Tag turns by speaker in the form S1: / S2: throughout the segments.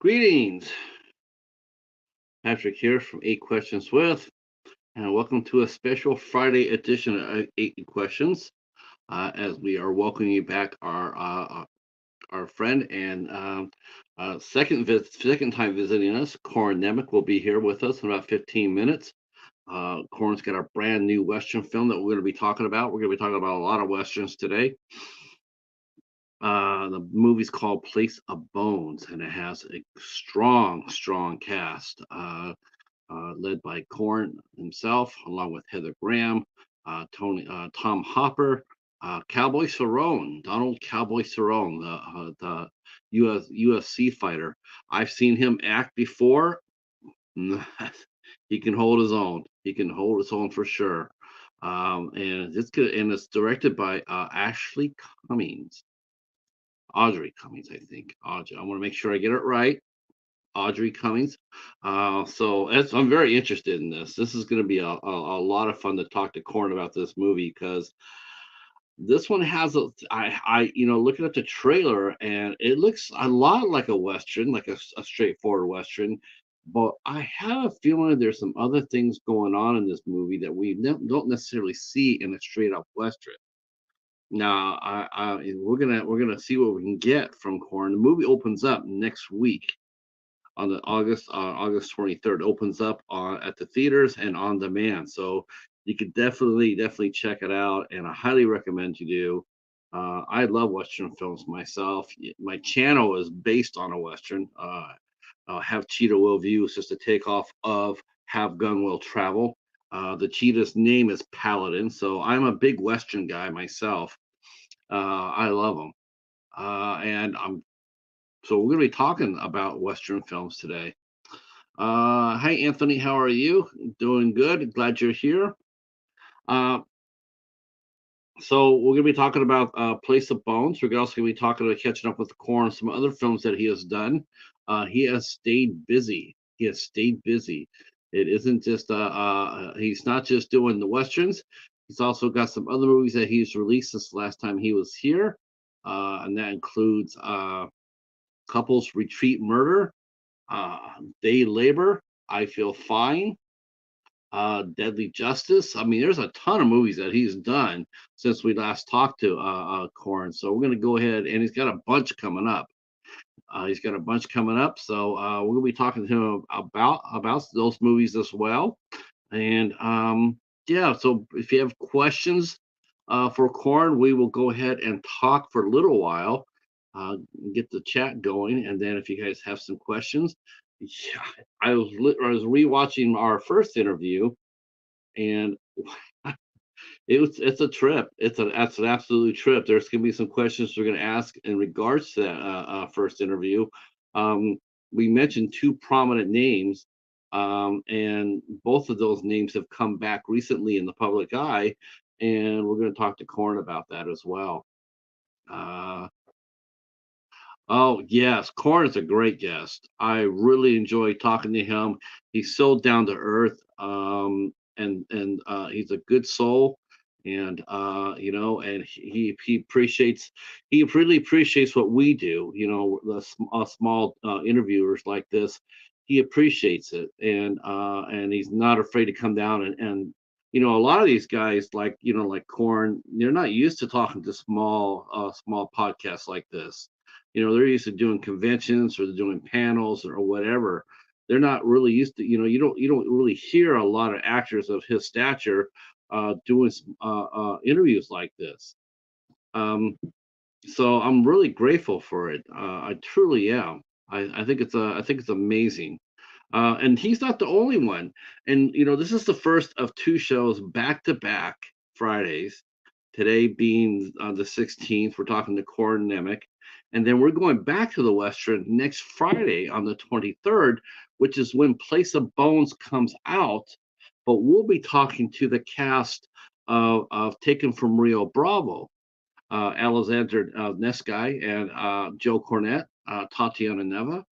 S1: Greetings, Patrick here from Eight Questions With, and welcome to a special Friday edition of Eight Questions. As we are welcoming you back, our friend and second time visiting us, Corin Nemec will be here with us in about 15 minutes. Corin's got a brand new Western film that we're going to be talking about. We're going to be talking about a lot of Westerns today. The movie's called Place of Bones, and it has a strong cast. Led by Corin himself, along with Heather Graham, Tom Hopper, Cowboy Cerrone, Donald Cowboy Cerrone, the UFC fighter. I've seen him act before. He can hold his own. He can hold his own for sure. And it's good, and it's directed by Ashley Cummings, Audrey Cummings, I think. Audrey. I want to make sure I get it right. Audrey Cummings. I'm very interested in this. This is going to be a lot of fun to talk to Corin about this movie because this one has looking at the trailer and it looks a lot like a Western, like a straightforward Western. But I have a feeling there's some other things going on in this movie that we don't necessarily see in a straight up Western. Now, we're gonna see what we can get from Corin. The movie opens up next week on the August 23rd. Opens up at the theaters and on demand. So you could definitely check it out, and I highly recommend you do. I love Western films myself. My channel is based on a Western. Have Cheetah Will View is just a takeoff of Have Gun Will Travel. The cheetah's name is Paladin, so I'm a big Western guy myself. I love them, and I'm so we're going to be talking about Western films today. Hi, Anthony. How are you? Doing good. Glad you're here. Uh, so we're going to be talking about Place of Bones. We're also going to be talking about catching up with Corin, some other films that he has done. He has stayed busy. He has stayed busy. It isn't just he's not just doing the westerns. He's also got some other movies that he's released since the last time he was here, and that includes Couples Retreat Murder, uh, Day Labor, I Feel Fine, Deadly Justice. I mean, there's a ton of movies that he's done since we last talked to Corin. So we're going to go ahead, and he's got a bunch coming up. So we're going to be talking to him about those movies as well. And yeah, so if you have questions for Corin, we will go ahead and talk for a little while, get the chat going, and then if you guys have some questions, yeah, I was rewatching our first interview, and it's a trip. That's an absolute trip. There's gonna be some questions we're gonna ask in regards to that first interview. Um, we mentioned two prominent names, and both of those names have come back recently in the public eye, and we're gonna talk to Corin about that as well. Uh, Oh, yes. Corn is a great guest. I really enjoy talking to him. He's so down to earth, and he's a good soul, and and he really appreciates what we do. You know, small interviewers like this. He appreciates it, and he's not afraid to come down and a lot of these guys like Corn, they're not used to talking to small podcasts like this. They're used to doing conventions or they're doing panels or whatever. They're not really used to, you don't really hear a lot of actors of his stature doing interviews like this. Um, so I'm really grateful for it. I truly am. I think it's amazing. And he's not the only one. And this is the first of two shows back to back Fridays. Today being the 16th, we're talking to Corin Nemec. And then we're going back to the Western next Friday on the 23rd, which is when Place of Bones comes out. But we'll be talking to the cast of Taken from Rio Bravo, Alexander Nesky and Joe Cornette, Tatiana Neva.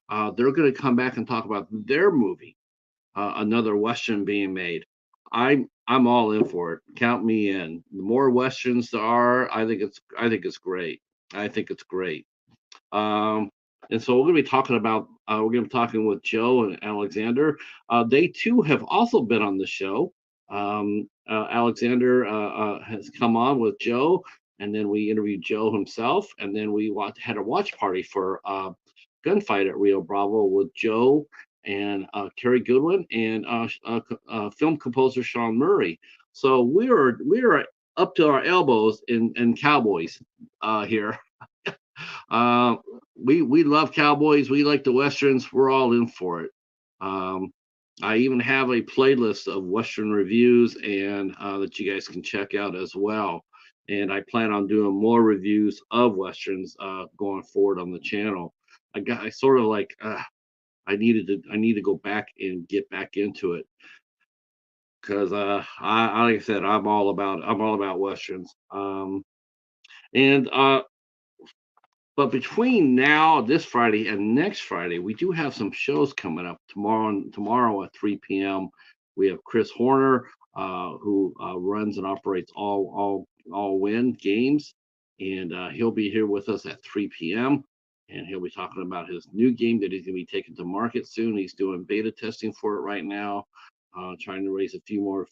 S1: They're going to come back and talk about their movie, another Western being made. I'm all in for it. Count me in. The more Westerns there are, I think it's great. I think it's great. Um, and so we're going to be talking about We're going to be talking with Joe and Alexander. They too have also been on the show. Alexander has come on with Joe, and then we interviewed Joe himself, and then we had a watch party for Gunfight at Rio Bravo with Joe and Kerry Goodwin and film composer Sean Murray. So we are up to our elbows in cowboys here. Uh, we love cowboys. We like the westerns. We're all in for it. Um, I even have a playlist of western reviews and that you guys can check out as well. And I plan on doing more reviews of westerns going forward on the channel. I sort of like I need to go back and get back into it because like I said, I'm all about westerns. And But between now, this Friday, and next Friday, we do have some shows coming up. Tomorrow at 3 p.m., we have Chris Horner, who runs and operates all Win Games, and he'll be here with us at 3 p.m. And he'll be talking about his new game that he's going to be taking to market soon. He's doing beta testing for it right now, trying to raise a few more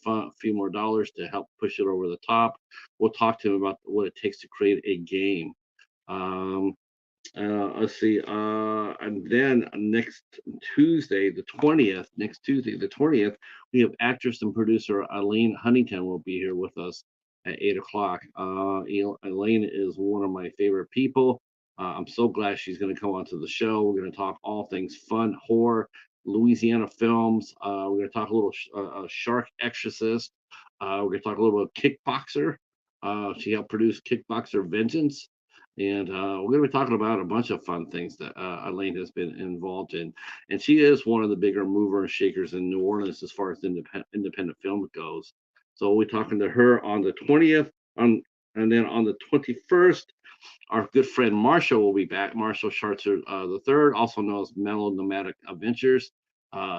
S1: dollars to help push it over the top. We'll talk to him about what it takes to create a game. Um, let's see. And then next Tuesday, the 20th, we have actress and producer Elaine Huntington will be here with us at 8 o'clock. Elaine is one of my favorite people. I'm so glad she's going to come onto the show. We're going to talk all things fun, horror, Louisiana films. We're going to talk a little Shark Exorcist. We're going to talk a little bit Kickboxer. She helped produce Kickboxer Vengeance. And we're going to be talking about a bunch of fun things that Elaine has been involved in. And she is one of the bigger mover and shakers in New Orleans as far as independent film goes. So we'll be talking to her on the 20th. And then on the 21st, our good friend Marshall will be back. Marshall Schartzer the third, also known as Mellow Nomadic Adventures.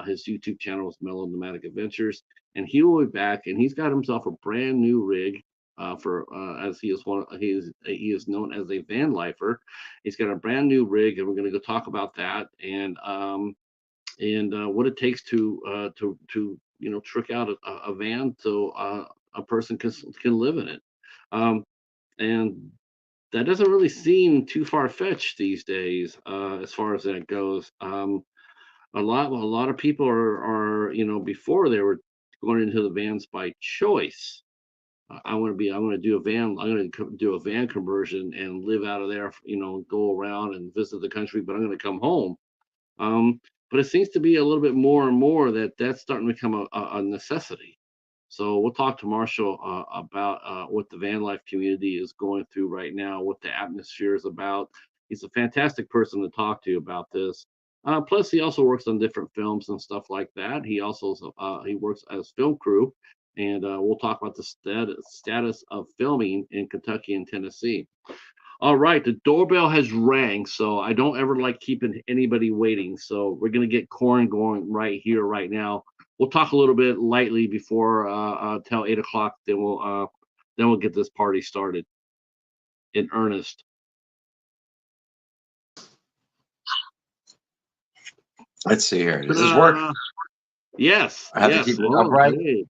S1: His YouTube channel is Mellow Nomadic Adventures, and he will be back. And he's got himself a brand new rig for as he is known as a van lifer. He's got a brand new rig, and we're going to go talk about that and what it takes to trick out a van so a person can live in it. And that doesn't really seem too far-fetched these days as far as that goes. A lot of people are before they were going into the vans by choice. I'm going to do a van. I'm going to do a van conversion and live out of there. Go around and visit the country, but I'm going to come home. But it seems to be a little bit more and more that's starting to become a necessity. So we'll talk to Marshall about what the van life community is going through right now, what the atmosphere is about. He's a fantastic person to talk to about this. Plus, he also works on different films and stuff like that. He works as film crew, and we'll talk about the status of filming in Kentucky and Tennessee. All right, the doorbell has rang, so I don't ever like keeping anybody waiting. So we're gonna get Corin going right here, right now. We'll talk a little bit lightly before till 8 o'clock. Then we'll get this party started in earnest.
S2: Let's see here. Does this work?
S1: Yes.
S2: I have
S1: yes.
S2: to keep it upright.
S1: Hey.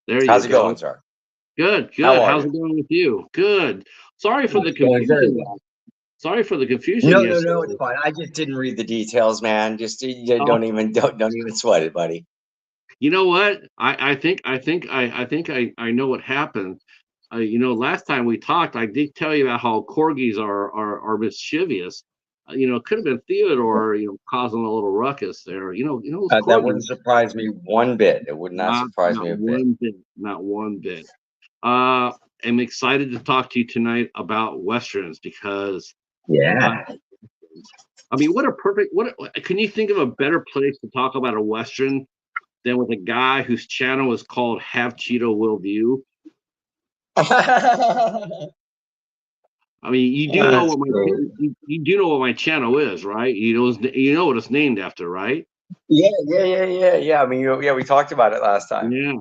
S1: There you
S2: How's it
S1: go.
S2: going, sir?
S1: Good.
S2: How's
S1: it going with you? Good. Sorry for the confusion. Sorry for the confusion.
S2: No, it's fine. I just didn't read the details, man. Just don't even sweat it, buddy.
S1: You know what? I think I know what happened. Last time we talked, I did tell you about how corgis are mischievous. It could have been Theodore, causing a little ruckus there.
S2: That wouldn't surprise me one bit. It would not surprise me a bit.
S1: Not one bit. I'm excited to talk to you tonight about westerns because I mean, can you think of a better place to talk about a western than with a guy whose channel is called Have Cheetah Will View? I mean, you do know what my channel is, right? You know what it's named after, right?
S2: Yeah. I mean, we talked about it last time.
S1: Yeah.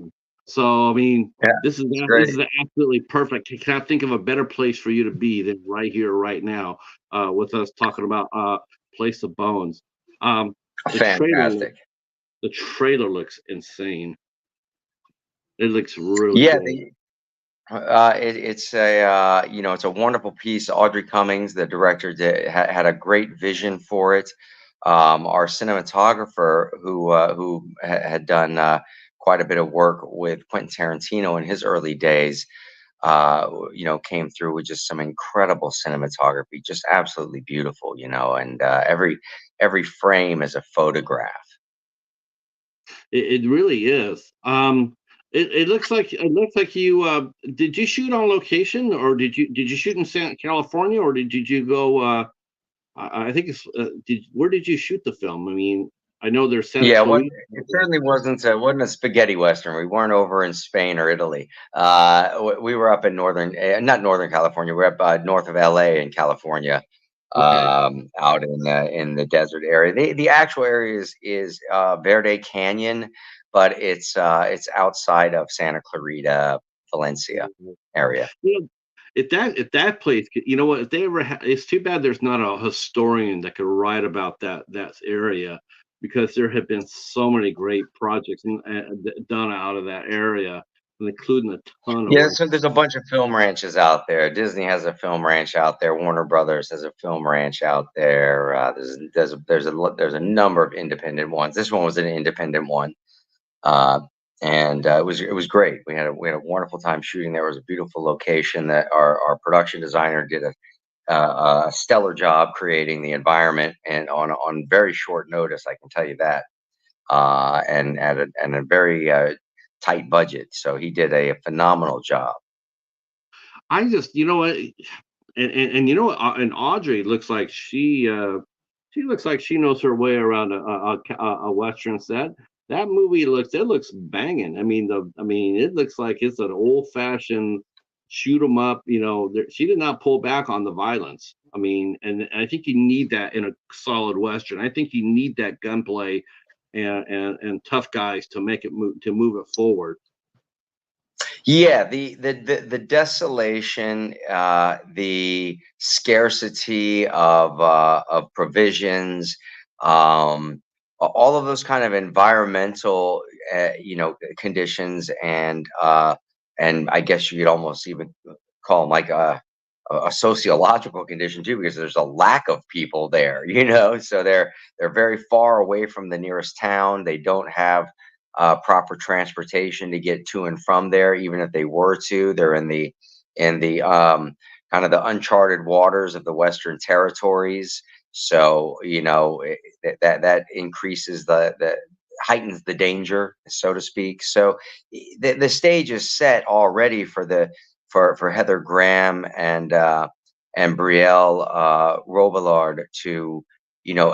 S1: So I mean, this is absolutely perfect. I can't think of a better place for you to be than right here, right now, with us talking about Place of Bones. Um, the trailer,
S2: Fantastic.
S1: the trailer looks insane. It looks really
S2: Yeah,
S1: good.
S2: it's a it's a wonderful piece. Audrey Cummings, the director, had a great vision for it. Our cinematographer, who had done quite a bit of work with Quentin Tarantino in his early days, came through with just some incredible cinematography, just absolutely beautiful, and every frame is a photograph.
S1: It really is. It looks like you did you shoot on location, or did you shoot in California, or did you go? I think it's where did you shoot the film? I mean, I know there's Santa
S2: Yeah,
S1: Clarita.
S2: it certainly wasn't a spaghetti western. We weren't over in Spain or Italy. We were up in not Northern California. We're up north of LA in California,
S1: Okay.
S2: out in the desert area. The actual area is Verde Canyon, but it's outside of Santa Clarita, Valencia area.
S1: You know, if that place, you know what? If they ever, it's too bad there's not a historian that could write about that area, because there have been so many great projects done out of that area, including a ton of
S2: Yeah,
S1: like.
S2: so there's a bunch of film ranches out there. Disney has a film ranch out there. Warner Brothers has a film ranch out there. There's a number of independent ones. This one was an independent one, uh, and it was great. We had a wonderful time shooting there. It was a beautiful location that our production designer did a stellar job creating the environment, and on very short notice, I can tell you that, and at a very tight budget. So he did a phenomenal job.
S1: I just, you know what, and you know what, and Audrey looks like she looks like she knows her way around a western set. That movie looks banging. I mean, it looks like it's an old fashioned shoot 'em up. She did not pull back on the violence. I mean, and I think you need that in a solid western. I think you need that gunplay and tough guys to move it forward.
S2: Yeah, the desolation, the scarcity of provisions, all of those kind of environmental, conditions, and I guess you could almost even call them like a sociological condition too, because there's a lack of people there, so they're very far away from the nearest town. They don't have proper transportation to get to and from there. Even if they were to, they're in the kind of the uncharted waters of the Western territories. So that increases the heightens the danger, so to speak. So the stage is set already for Heather Graham and Brielle Robillard to,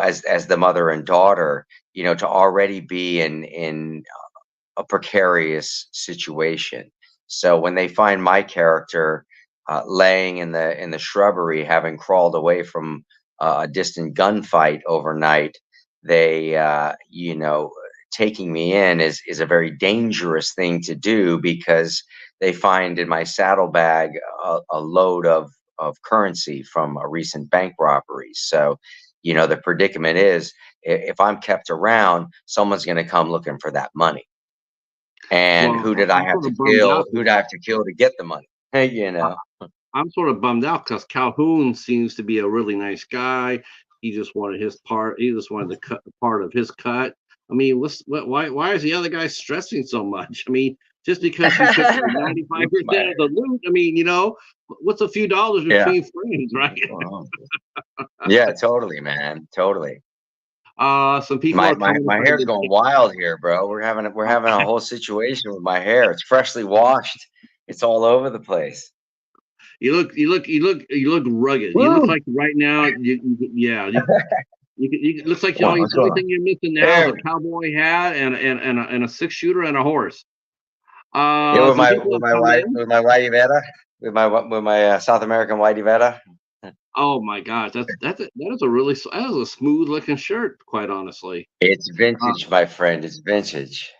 S2: as the mother and daughter, to already be in a precarious situation. So when they find my character laying in the shrubbery, having crawled away from a distant gunfight overnight, they taking me in is a very dangerous thing to do, because they find in my saddlebag a load of currency from a recent bank robbery. So the predicament is, if I'm kept around, someone's going to come looking for that money. And
S1: Well,
S2: who did I
S1: I'm
S2: have
S1: sort
S2: to
S1: of bummed
S2: kill?
S1: out.
S2: Who did I have to kill to get the money? you know.
S1: I'm sort of bummed out because Calhoun seems to be a really nice guy. He just wanted his part. He just wanted to cut part of his cut. I mean, why is the other guy stressing so much? I mean, just because you took like
S2: He's
S1: 95%
S2: smart.
S1: of the loot. I mean, what's a few dollars
S2: Yeah.
S1: between friends, right?
S2: Yeah, totally, man. Totally.
S1: Some people
S2: My
S1: are
S2: my
S1: coming to
S2: my
S1: find
S2: hair's
S1: the.
S2: going wild here, bro. We're having a whole situation with my hair. It's freshly washed. It's all over the place.
S1: You look rugged. You look
S2: Woo!
S1: like right now. Yeah. It looks like the
S2: What's going
S1: only
S2: on?
S1: thing you're missing now is
S2: There.
S1: a cowboy hat and a six shooter and a horse.
S2: Yeah, with
S1: Some
S2: my
S1: people
S2: with
S1: have
S2: my
S1: come
S2: white
S1: in.
S2: with my whitey Veda, with my South American whitey Veda.
S1: Oh my gosh, that is a smooth looking shirt, quite honestly.
S2: It's
S1: Uh,
S2: vintage, my friend. It's vintage.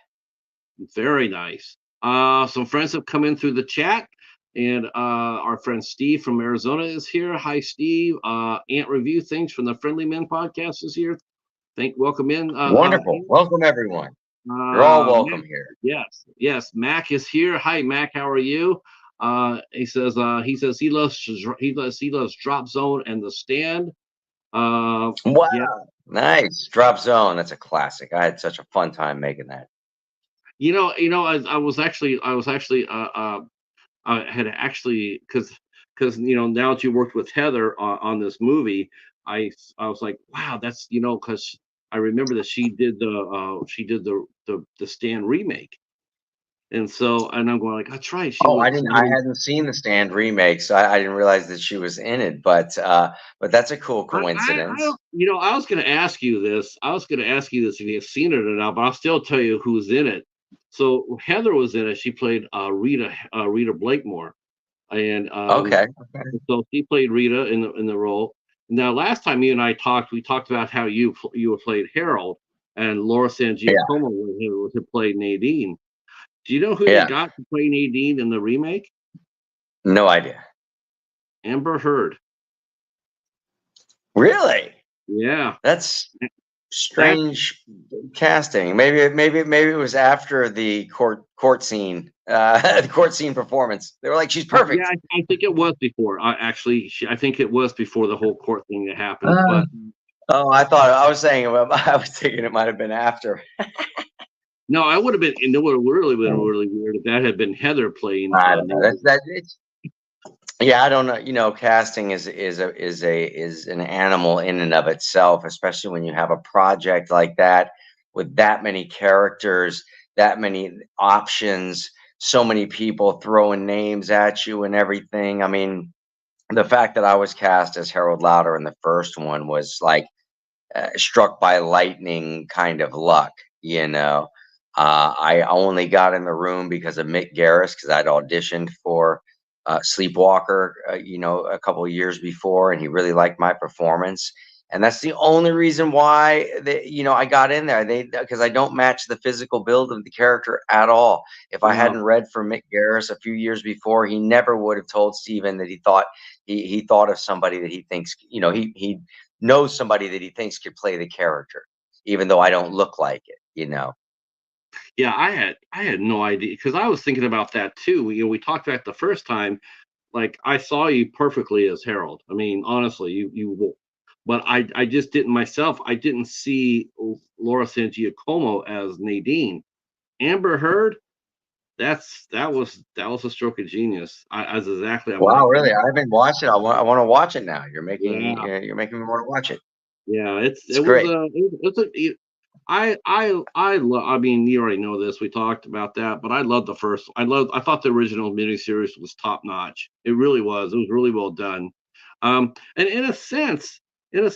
S1: Very nice. Some friends have come in through the chat, and our friend Steve from Arizona is here. Hi, Steve. Ant Review Things from the Friendly Men podcast is here. Welcome in.
S2: Wonderful. Welcome, everyone. You're all
S1: Mac.
S2: welcome here.
S1: Yes. Mac is here. Hi, Mac. How are you? He says he loves Drop Zone and The Stand. Yeah,
S2: Wow. Nice. Drop Zone. That's a classic. I had such a fun time making that.
S1: I had actually because now that you worked with Heather on this movie, I was like, wow, that's because I remember that she did the Stand remake, and I'm going like, that's right, she
S2: Oh,
S1: was she
S2: I
S1: was in.
S2: hadn't seen the Stand remake, so I didn't realize that she was in it, but that's a cool
S1: I
S2: coincidence.
S1: don't, I was going to ask you this. I was going to ask you this if you've seen it or not, but I'll still tell you who's in it. So Heather was in it. She played Rita Blakemore, and
S2: Okay.
S1: so she played Rita in the role. Now, last time you and I talked, we talked about how you played Harold, and Laura San
S2: Yeah.
S1: Giacomo who played Nadine. Do you know who they
S2: Yeah.
S1: got to play Nadine in the remake?
S2: No idea.
S1: Amber Heard.
S2: Really?
S1: Yeah,
S2: That's
S1: that's
S2: strange casting. Maybe it was after the court scene, the court scene performance. They were like, she's
S1: yeah.
S2: perfect.
S1: I think it was before. I think it was before the whole court thing that happened.
S2: Uh,
S1: But
S2: oh, I was saying, I was thinking it might have been after.
S1: no, I would have been. And it would have really been really weird if that had been Heather playing
S2: I don't know.
S1: Nadine.
S2: It's yeah, I don't know. Casting is an animal in and of itself, especially when you have a project like that with that many characters, that many options, so many people throwing names at you and everything. I mean, the fact that I was cast as Harold Lauder in the first one was like struck by lightning kind of luck, you know. I only got in the room because of Mick Garris because I'd auditioned for Sleepwalker, a couple of years before, and he really liked my performance. And that's the only reason why I got in there. Because I don't match the physical build of the character at all. If I
S1: Wow.
S2: hadn't read for Mick Garris a few years before, he never would have told Steven that he thought of somebody that he thinks, he knows somebody that he thinks could play the character, even though I don't look like it.
S1: Yeah, I had no idea because I was thinking about that too. We talked about the first time. Like I saw you perfectly as Harold. I mean, honestly, but I just didn't myself. I didn't see Laura San Giacomo as Nadine. Amber Heard. That was a stroke of genius. As exactly. I'm
S2: Wow,
S1: like,
S2: really? I haven't watched it. I want to watch it now.
S1: yeah,
S2: You're making me want to watch it.
S1: yeah.
S2: It's great.
S1: I mean, you already know this. We talked about that, but I love the first. I thought the original miniseries was top notch. It really was. It was really well done. And in a sense, The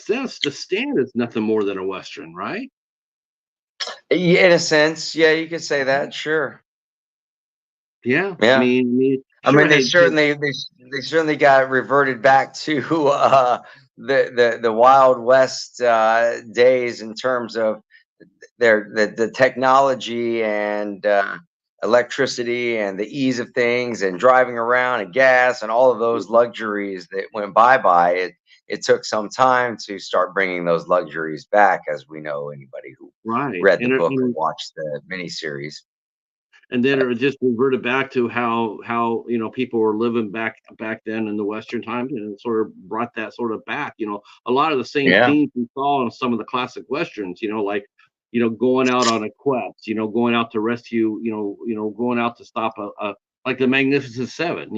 S1: Stand is nothing more than a western, right?
S2: Yeah, in a sense, yeah, you could say that. Sure.
S1: Yeah. I
S2: Yeah.
S1: mean, I mean,
S2: I
S1: sure
S2: mean,
S1: had.
S2: they certainly got reverted back to the Wild West days in terms of the technology and electricity and the ease of things and driving around and gas and all of those luxuries that went by. It took some time to start bringing those luxuries back, as we know, anybody who
S1: Right.
S2: read the
S1: And
S2: book or watched the miniseries.
S1: then
S2: But
S1: it just reverted back to how people were living back then in the western times, and it sort of brought that sort of back. A lot of the same
S2: yeah,
S1: themes we saw in some of the classic westerns, like going out on a quest, going out to rescue, going out to stop a like the Magnificent Seven.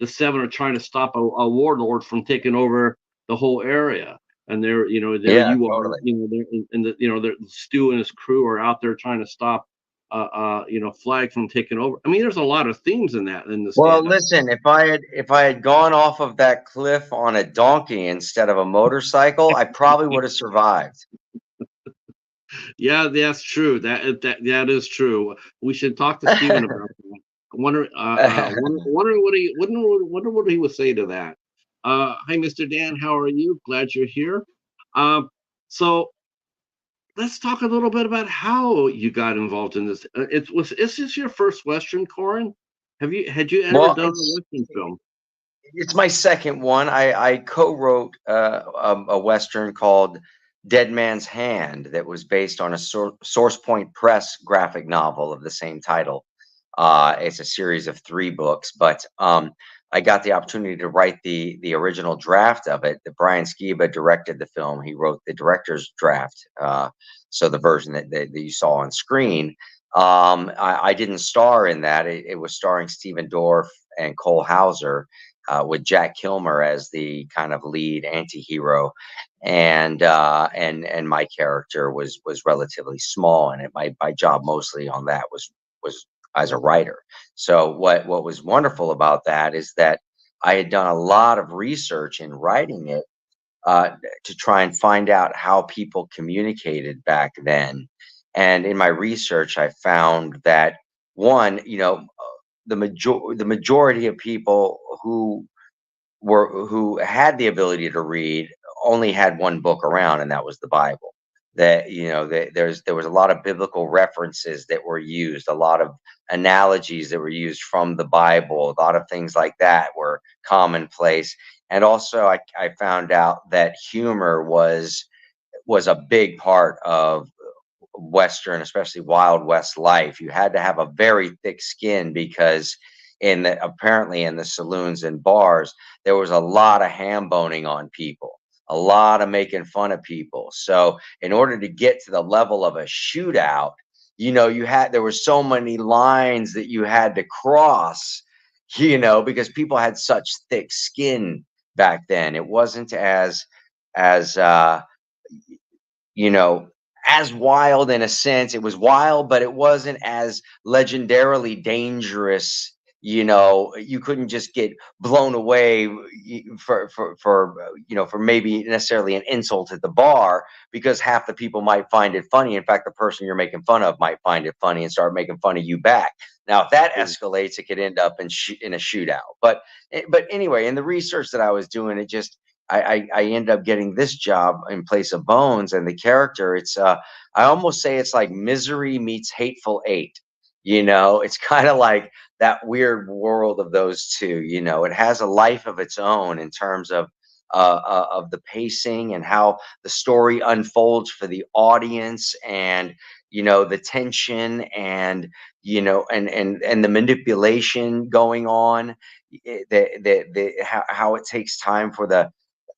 S1: The seven are trying to stop a warlord from taking over the whole area. And there
S2: yeah,
S1: you are,
S2: totally.
S1: Stu and his crew are out there trying to stop flag from taking over. I mean, there's a lot of themes in the
S2: Well,
S1: stand up.
S2: listen, if I had gone off of that cliff on a donkey instead of a motorcycle, I probably would have survived.
S1: Yeah, that's true. That is true. We should talk to Steven about that. Wonder what he would say to that. Hi, Mr. Dan. How are you? Glad you're here. Um, so let's talk a little bit about how you got involved in this. Is this your first Western, Corin? Had you ever
S2: Well,
S1: done a Western film?
S2: it's my second one. I co-wrote a western called Dead Man's Hand that was based on a Source Point Press graphic novel of the same title. It's a series of 3 books, but I got the opportunity to write the original draft of it. The Brian Skiba directed the film. He wrote the director's draft, so the version that you saw on screen. I didn't star in that. It was starring Stephen Dorff and Cole Hauser, with Jack Kilmer as the kind of lead anti-hero, and my character was relatively small, and my job mostly on that was as a writer. So what was wonderful about that is that I had done a lot of research in writing it, to try and find out how people communicated back then. And in my research, I found that one, the majority of people who had the ability to read only had one book around, and that was the Bible. That there was a lot of biblical references that were used, a lot of analogies that were used from the Bible, a lot of things like that were commonplace. And also, I found out that humor was a big part of Western, especially Wild West life. You had to have a very thick skin because apparently in the saloons and bars, there was a lot of ham boning on people, a lot of making fun of people. So in order to get to the level of a shootout, there were so many lines that you had to cross, because people had such thick skin back then. It wasn't as you know, as wild in a sense. It was wild, but it wasn't as legendarily dangerous. You couldn't just get blown away for maybe necessarily an insult at the bar, because half the people might find it funny. In fact, the person you're making fun of might find it funny and start making fun of you back. Now, if that escalates, it could end up in a shootout. But anyway, in the research that I was doing, it just I ended up getting this job in place of Bones, and the character, I almost say it's like Misery meets Hateful Eight. It's kind of like that weird world of those two. It has a life of its own in terms of the pacing and how the story unfolds for the audience, and the tension, and and the manipulation going on. How it takes time for the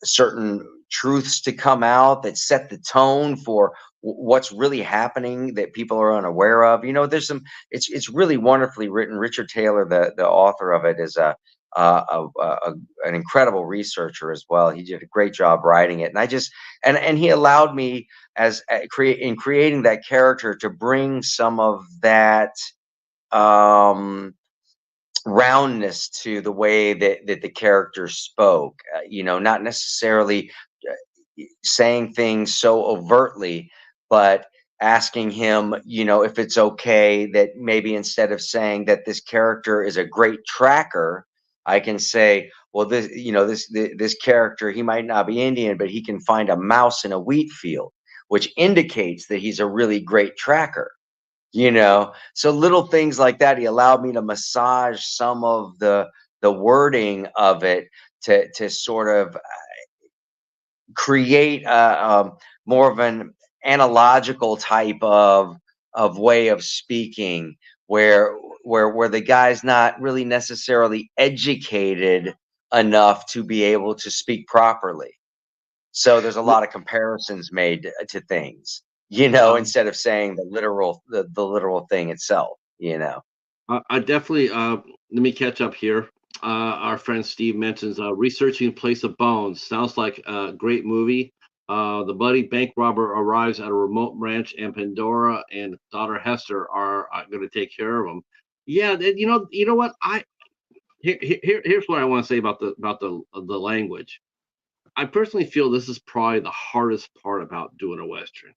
S2: certain truths to come out that set the tone for what's really happening that people are unaware of. There's some. It's really wonderfully written. Richard Taylor, the author of it, is an incredible researcher as well. He did a great job writing it, and and he allowed me in creating that character to bring some of that. Roundness to the way that the character spoke, not necessarily saying things so overtly, but asking him, if it's okay that maybe instead of saying that this character is a great tracker, I can say, well, this character, he might not be Indian, but he can find a mouse in a wheat field, which indicates that he's a really great tracker. So little things like that. He allowed me to massage some of the wording of it to sort of create more of an analogical type of way of speaking, where the guy's not really necessarily educated enough to be able to speak properly. So there's a lot of comparisons made to things,
S1: Um,
S2: instead of saying the literal thing itself.
S1: I definitely let me catch up here. Our friend Steve mentions researching Place of Bones. Sounds like a great movie. The bloody bank robber arrives at a remote ranch, and Pandora and daughter Hester are going to take care of him. Yeah, you know what? Here's what I want to say about the language. I personally feel this is probably the hardest part about doing a western.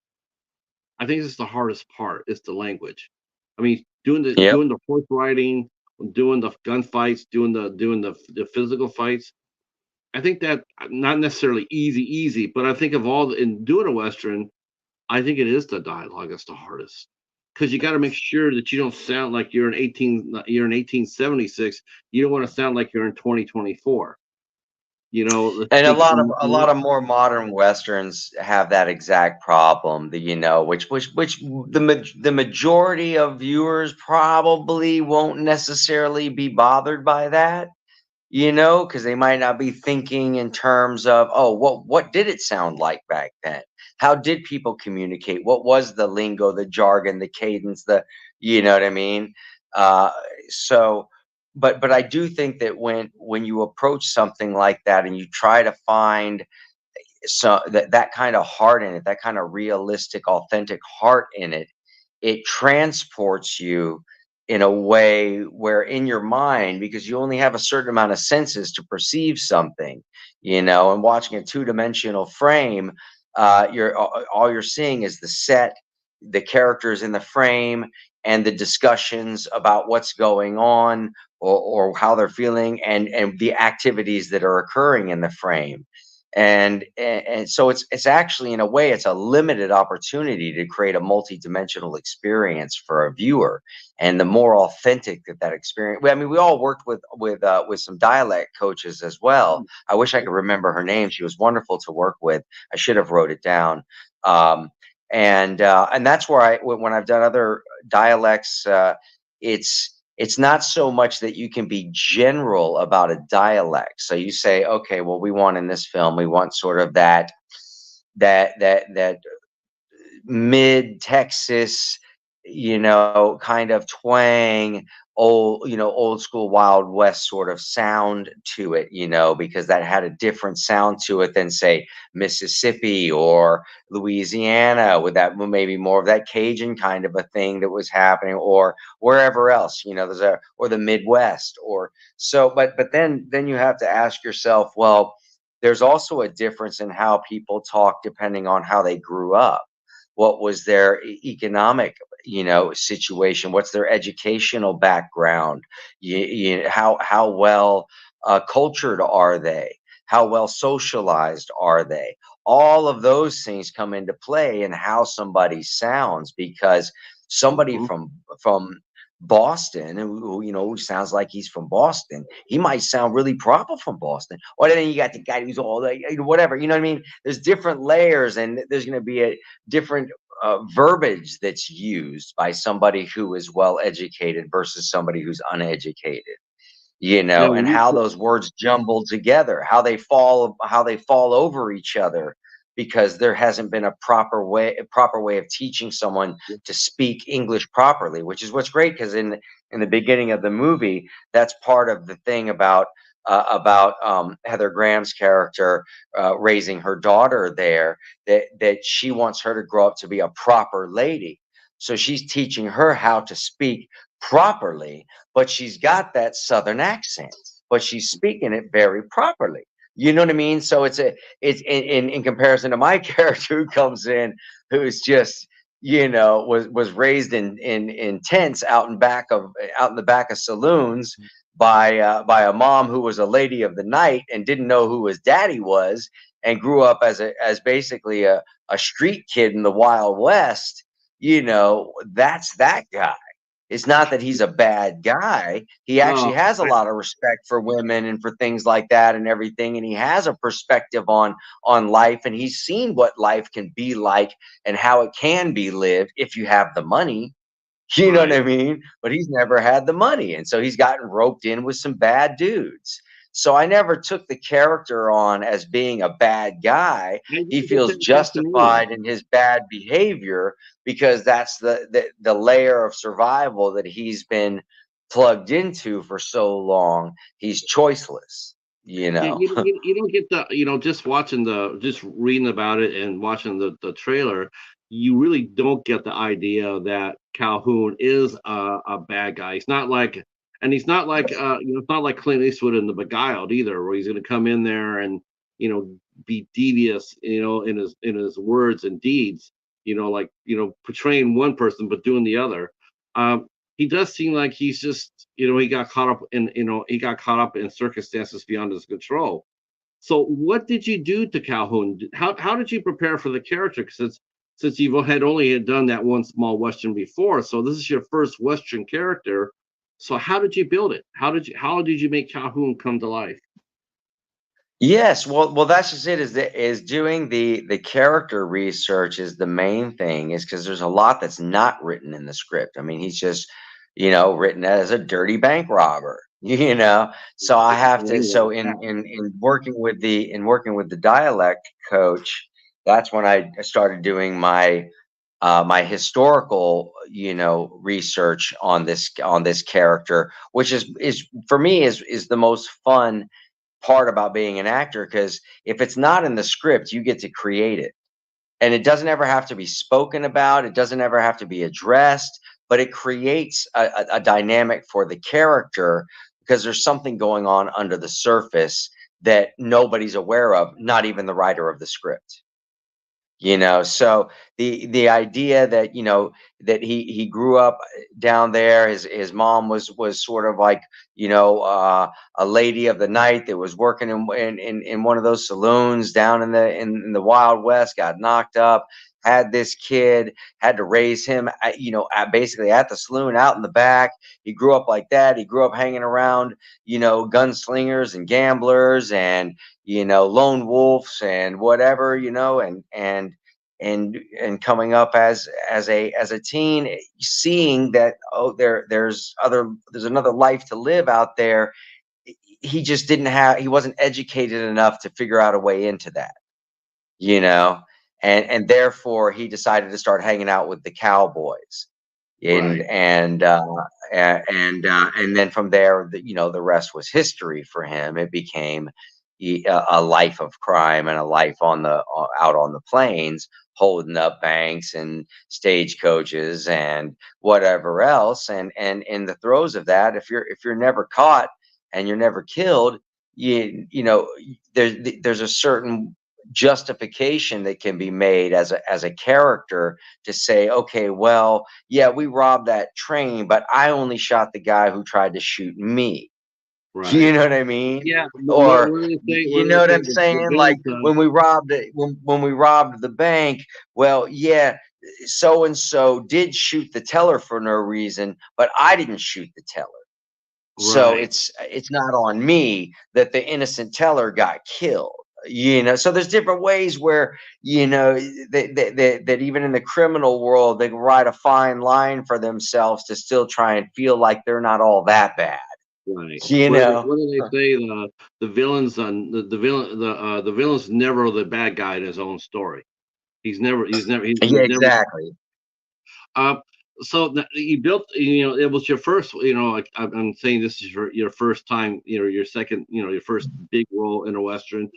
S1: I think this is the hardest part. Is the language. I mean,
S2: Yep.
S1: doing the horse riding, doing the gunfights, doing the physical fights. I think that not necessarily easy, but I think of in doing a western, I think it is the dialogue that's the hardest, because you got to make sure that you don't sound like you're in 1876. You don't want to sound like you're in 2024. let's
S2: And
S1: take some
S2: a lot of more modern westerns have that exact problem, which the majority of viewers probably won't necessarily be bothered by that, because they might not be thinking in terms of, oh, what did it sound like back then? How did people communicate? What was the lingo, the jargon, the cadence, you know what I mean? Uh, so, but I do think that when you approach something like that and you try to find that kind of heart in it, that kind of realistic, authentic heart in it, it transports you in a way where in your mind, because you only have a certain amount of senses to perceive something, and watching a two-dimensional frame, all you're seeing is the set, the characters in the frame, and the discussions about what's going on, or how they're feeling, and the activities that are occurring in the frame. And so it's actually, in a way, it's a limited opportunity to create a multi-dimensional experience for a viewer. And the more authentic that experience, I mean, we all worked with some dialect coaches as well. I wish I could remember her name. She was wonderful to work with. I should have wrote it down. um, and that's where when I've done other dialects, it's not so much that you can be general about a dialect. So you say, okay, well, we want in this film, we want sort of that mid Texas, kind of twang, old school Wild West sort of sound to it, because that had a different sound to it than, say, Mississippi or Louisiana, with that maybe more of that Cajun kind of a thing that was happening, or wherever else, or the Midwest, or so. But then you have to ask yourself, well, there's also a difference in how people talk depending on how they grew up. What was their economic, situation? What's their educational background? How well cultured are they? How well socialized are they? All of those things come into play in how somebody sounds, because somebody
S1: Mhm.
S2: from Boston, who sounds like he's from Boston, he might sound really proper from Boston. Or then you got the guy who's all like, whatever, you know what I mean? There's different layers, and there's going to be a different verbiage that's used by somebody who is well educated versus somebody who's uneducated,
S1: Yeah,
S2: and how those words jumble together, how they fall over each other, because there hasn't been a proper way of teaching someone to speak English properly, which is what's great, because in the beginning of the movie, that's part of the thing about Heather Graham's character raising her daughter there, that she wants her to grow up to be a proper lady. So she's teaching her how to speak properly, but she's got that Southern accent, but she's speaking it very properly. You know what I mean? So it's in comparison to my character who comes in, who's just, was raised in tents out in the back of saloons by a mom who was a lady of the night and didn't know who his daddy was, and grew up as basically a street kid in the Wild West. That's that guy. It's not that he's a bad guy. He actually
S1: no,
S2: has a
S1: I,
S2: lot of respect for women and for things like that and everything, and he has a perspective on life, and he's seen what life can be like and how it can be lived if you have the money. You know what
S1: right.
S2: I mean? But he's never had the money, and so he's gotten roped in with some bad dudes. So I never took the character on as being a bad guy.
S1: I
S2: He
S1: didn't get
S2: feels
S1: that impression either.
S2: justified in his bad behavior, because that's the layer of survival that he's been plugged into for so long. He's choiceless, you
S1: Yeah,
S2: know.
S1: you don't get the, just reading about it and watching the trailer, you really don't get the idea that Calhoun is a bad guy. He's not like, it's not like Clint Eastwood in The Beguiled either, where he's going to come in there and, be devious, in his words and deeds, like, portraying one person but doing the other. Um, he does seem like he's just, he got caught up in circumstances beyond his control. So what did you do to Calhoun? How did you prepare for the character? Since you had only done that one small Western before, so this is your first Western character. So how did you build it? How did you make Calhoun come to life?
S2: Yes, well, that's just it. Is doing the character research is the main thing. Is because there's a lot that's not written in the script. I mean, he's just, written as a dirty bank robber. So I have to. So in working with the dialect coach, that's when I started doing my historical, research on this character, which is for me is the most fun part about being an actor, because if it's not in the script, you get to create it. And it doesn't ever have to be spoken about, it doesn't ever have to be addressed, but it creates a dynamic for the character, because there's something going on under the surface that nobody's aware of, not even the writer of the script. So the idea that that he grew up down there. His mom was sort of like, a lady of the night that was working in one of those saloons down in the Wild West, got knocked up, had this kid, had to raise him basically at the saloon out in the back. He grew up like that. He grew up hanging around gunslingers and gamblers and lone wolves and whatever, and coming up as a teen, seeing that, oh, there's another life to live out there. He wasn't educated enough to figure out a way into that, you know, and therefore he decided to start hanging out with the cowboys, and
S1: Right.
S2: and and then from there, the rest was history for him. It became a life of crime and a life out on the plains, holding up banks and stagecoaches and whatever else. And in the throes of that, if you're never caught and you're never killed, there's a certain justification that can be made as a character, to say, okay, well, yeah, we robbed that train, but I only shot the guy who tried to shoot me. You
S1: Right.
S2: know what I mean?
S1: Yeah.
S2: Or
S1: What do they say?
S2: you
S1: What do
S2: know
S1: they
S2: what
S1: say?
S2: I'm
S1: The
S2: saying? Like
S1: villains.
S2: when we robbed the bank, well, yeah, so and so did shoot the teller for no reason, but I didn't shoot the teller. So
S1: Right.
S2: it's not on me that the innocent teller got killed. So there's different ways where, that even in the criminal world, they can ride a fine line for themselves to still try and feel like they're not all that bad.
S1: Right.
S2: You know?
S1: What do they say? The villains on the villain's never the bad guy in his own story.
S2: Yeah,
S1: He's never.
S2: exactly.
S1: Uh, so you built, it was your first, like I'm saying, this is your first time, your second, your first big role in a Western.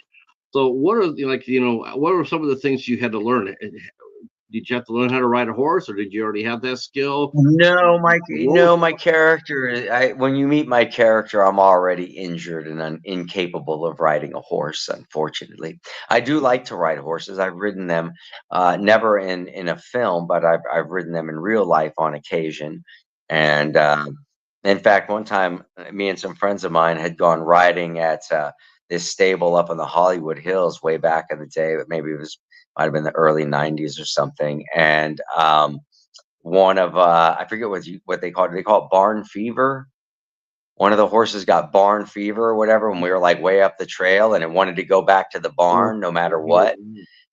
S1: So what are like, what were some of the things you had to learn? Did you have to learn how to ride a horse, or did you already have that skill?
S2: No,
S1: What was,
S2: my character. When you meet my character, I'm already injured and incapable of riding a horse. Unfortunately, I do like to ride horses. I've ridden them, never in a film, but I've ridden them in real life on occasion. And in fact, one time, me and some friends of mine had gone riding at this stable up in the Hollywood Hills way back in the day. But maybe might have been the early '90s or something, and one of I forget what they call it. They call it barn fever. One of the horses got barn fever or whatever, when we were like way up the trail, and it wanted to go back to the barn no matter what.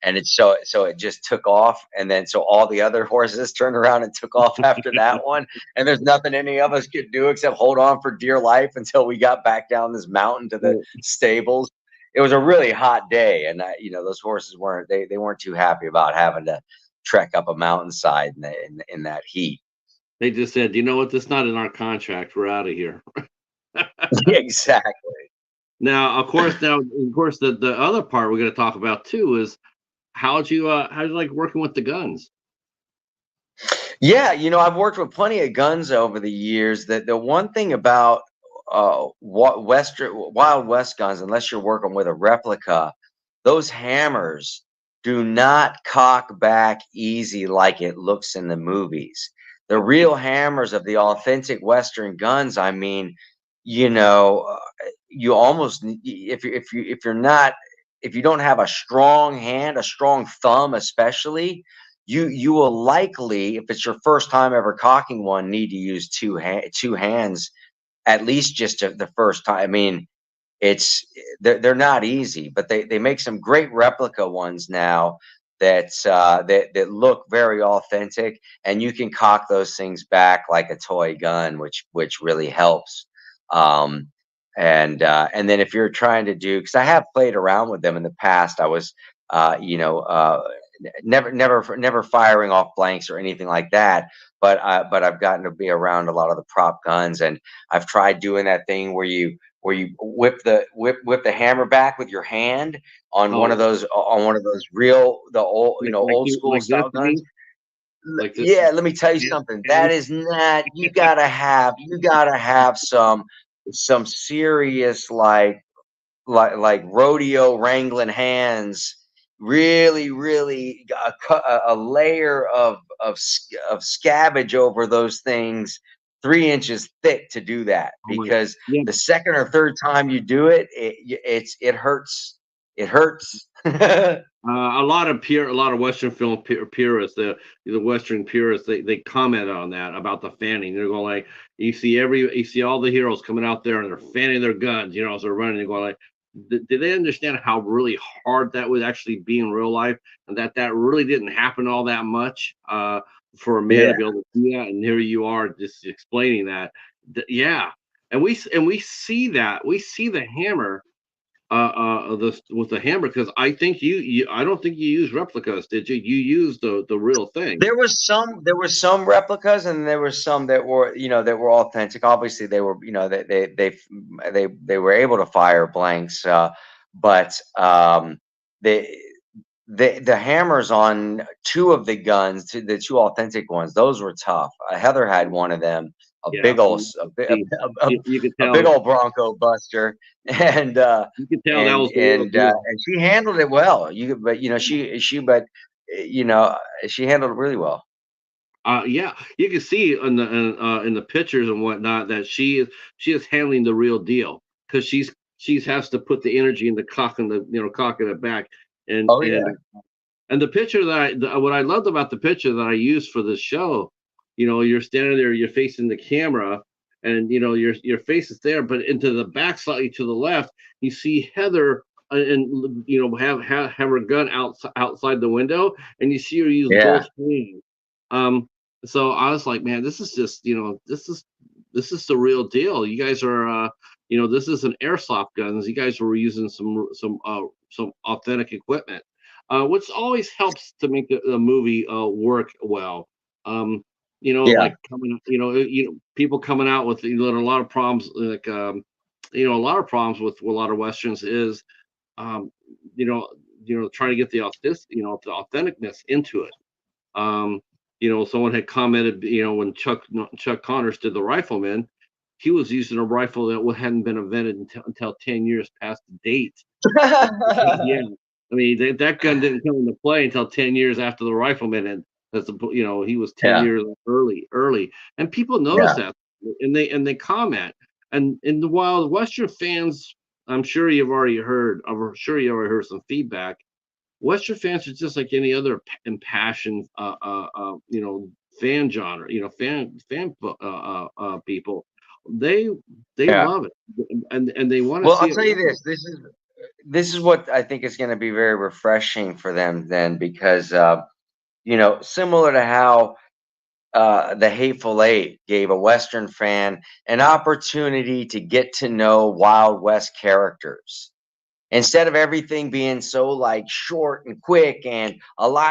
S2: And so it just took off, and then so all the other horses turned around and took off after that one. And there's nothing any of us could do except hold on for dear life until we got back down this mountain to the stables. It was a really hot day, and those horses weren't too happy about having to trek up a mountainside in that heat.
S1: they just said, you know what, this is not in our contract. We're out of here.
S2: Exactly.
S1: Now, of course, the other part we're going to talk about too is how'd you like working with the guns?
S2: Yeah, I've worked with plenty of guns over the years. That the one thing about Wild West guns, unless you're working with a replica, those hammers do not cock back easy like it looks in the movies. The real hammers of the authentic Western guns, I mean, you almost if you don't have a strong hand, a strong thumb, especially, you will likely, if it's your first time ever cocking one, need to use two hands, at least just the first time. I mean, it's they're not easy, but they make some great replica ones now that look very authentic, and you can cock those things back like a toy gun, which really helps. Um, and then if you're trying to do, because I have played around with them in the past, I was you know never firing off blanks or anything like that, but I've gotten to be around a lot of the prop guns, and I've tried doing that thing where you whip the hammer back with your hand on one of
S1: Oh,
S2: those real the old old school
S1: like this,
S2: style
S1: you
S2: guns.
S1: mean? Like this?
S2: Yeah, let me tell you
S1: Yeah.
S2: something. That is not, you gotta have some serious like rodeo wrangling hands, really a layer of scabbage over those things 3 inches thick to do that,
S1: Oh my,
S2: because
S1: yeah.
S2: the second or third time you do it, it hurts. It hurts.
S1: A lot of Western film purists, the Western purists, they comment on that about the fanning. They're going like, you see all the heroes coming out there and they're fanning their guns, as they're running. And going like, did they understand how really hard that would actually be in real life, and that really didn't happen all that much for a man to
S2: Yeah.
S1: be able to do that? And here you are just explaining that. Yeah, and we see that, we see the hammer the with the hammer, because I think I don't think you used replicas, did you? You used the real thing.
S2: There were some replicas, and there were some that were, that were authentic. Obviously, they were, they were able to fire blanks, but they the hammers on two of the guns, the two authentic ones, those were tough. Heather had one of them, a
S1: Yeah,
S2: big old, a, bi-
S1: see, you could
S2: a big
S1: tell.
S2: old Bronco Buster, and
S1: You could tell that was the real deal.
S2: and she handled it well. But but you know, she handled it really well.
S1: Yeah, you can see in the pictures and whatnot that she is handling the real deal, because she's has to put the energy into cocking cocking it back, and
S2: Oh yeah,
S1: and And the picture what I loved about the picture that I used for this show, you're standing there, you're facing the camera, and your face is there, but into the back, slightly to the left, you see Heather, and have her gun outside the window, and you see her use
S2: yeah,
S1: both hands. Um, so I was like, man, this is just, this is the real deal. You guys are, this isn't airsoft guns. You guys were using some authentic equipment, which always helps to make the movie work well.
S2: yeah,
S1: Like coming, people coming out with, a lot of problems, like, a lot of problems with a lot of westerns is, um, you know, trying to get the authenticness into it. Um, Someone had commented, when Chuck Connors did The Rifleman, he was using a rifle that hadn't been invented until 10 years past the date. Yeah, I mean, that gun didn't come into play until 10 years after The Rifleman, and he was 10
S2: yeah,
S1: years early, and people notice
S2: yeah,
S1: that, and they comment, and in the Wild Western fans, I'm sure you've already heard some feedback. Western fans are just like any other impassioned, fan genre, people. They they
S2: yeah.
S1: love it, and they want to
S2: Well,
S1: see
S2: I'll
S1: it
S2: tell you
S1: work.
S2: this. This is what I think is going to be very refreshing for them then, because similar to how the Hateful Eight gave a Western fan an opportunity to get to know Wild West characters. Instead of everything being so like short and quick and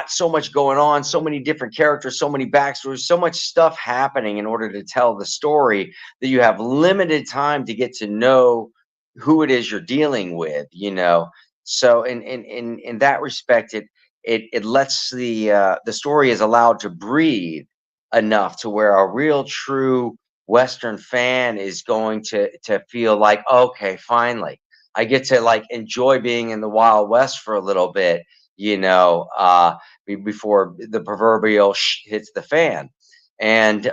S2: so much going on, so many different characters, so many backstories, so much stuff happening in order to tell the story, that you have limited time to get to know who it is you're dealing with. So in that respect, it lets the story is allowed to breathe enough to where a real true Western fan is going to feel like, okay, finally I get to like enjoy being in the Wild West for a little bit, before the proverbial hits the fan. And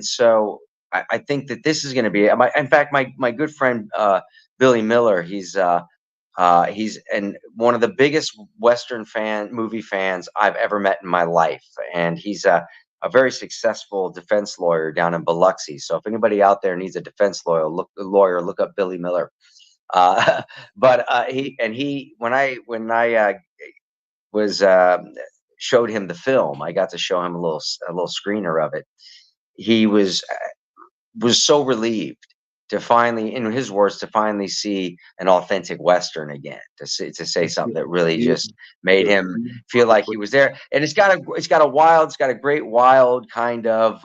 S2: so I think that this is going to be, in fact, my good friend, Billy Miller, he's one of the biggest Western movie fans I've ever met in my life. And he's a very successful defense lawyer down in Biloxi. So if anybody out there needs a defense lawyer, look up Billy Miller. But when I was showed him the film, I got to show him a little screener of it. He was so relieved to finally, in his words, to finally see an authentic Western again, to say something that really just made him feel like he was there. And it's got a great wild kind of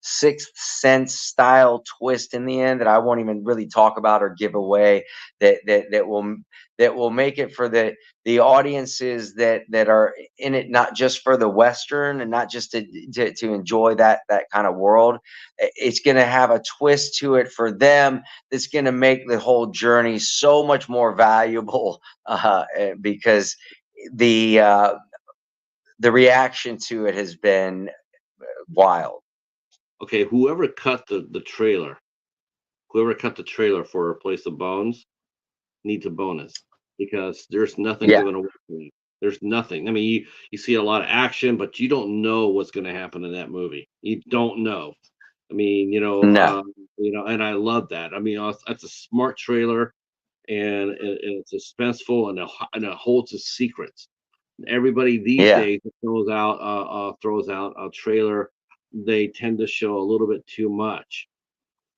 S2: Sixth Sense style twist in the end that I won't even really talk about or give away. That will make it for the audiences that are in it, not just for the Western and not just to enjoy that kind of world. It's going to have a twist to it for them that's going to make the whole journey so much more valuable, because the uh, the reaction to it has been wild.
S1: Okay, whoever cut the trailer for A Place of Bones needs a bonus because there's nothing
S2: Yeah,
S1: given away from you. There's nothing. I mean, you see a lot of action, but you don't know what's going to happen in that movie. You don't know. I mean,
S2: no,
S1: and I love that. I mean, that's a smart trailer, and it's suspenseful, and it holds its secrets. Everybody these
S2: yeah.
S1: days that throws out a trailer. They tend to show a little bit too much.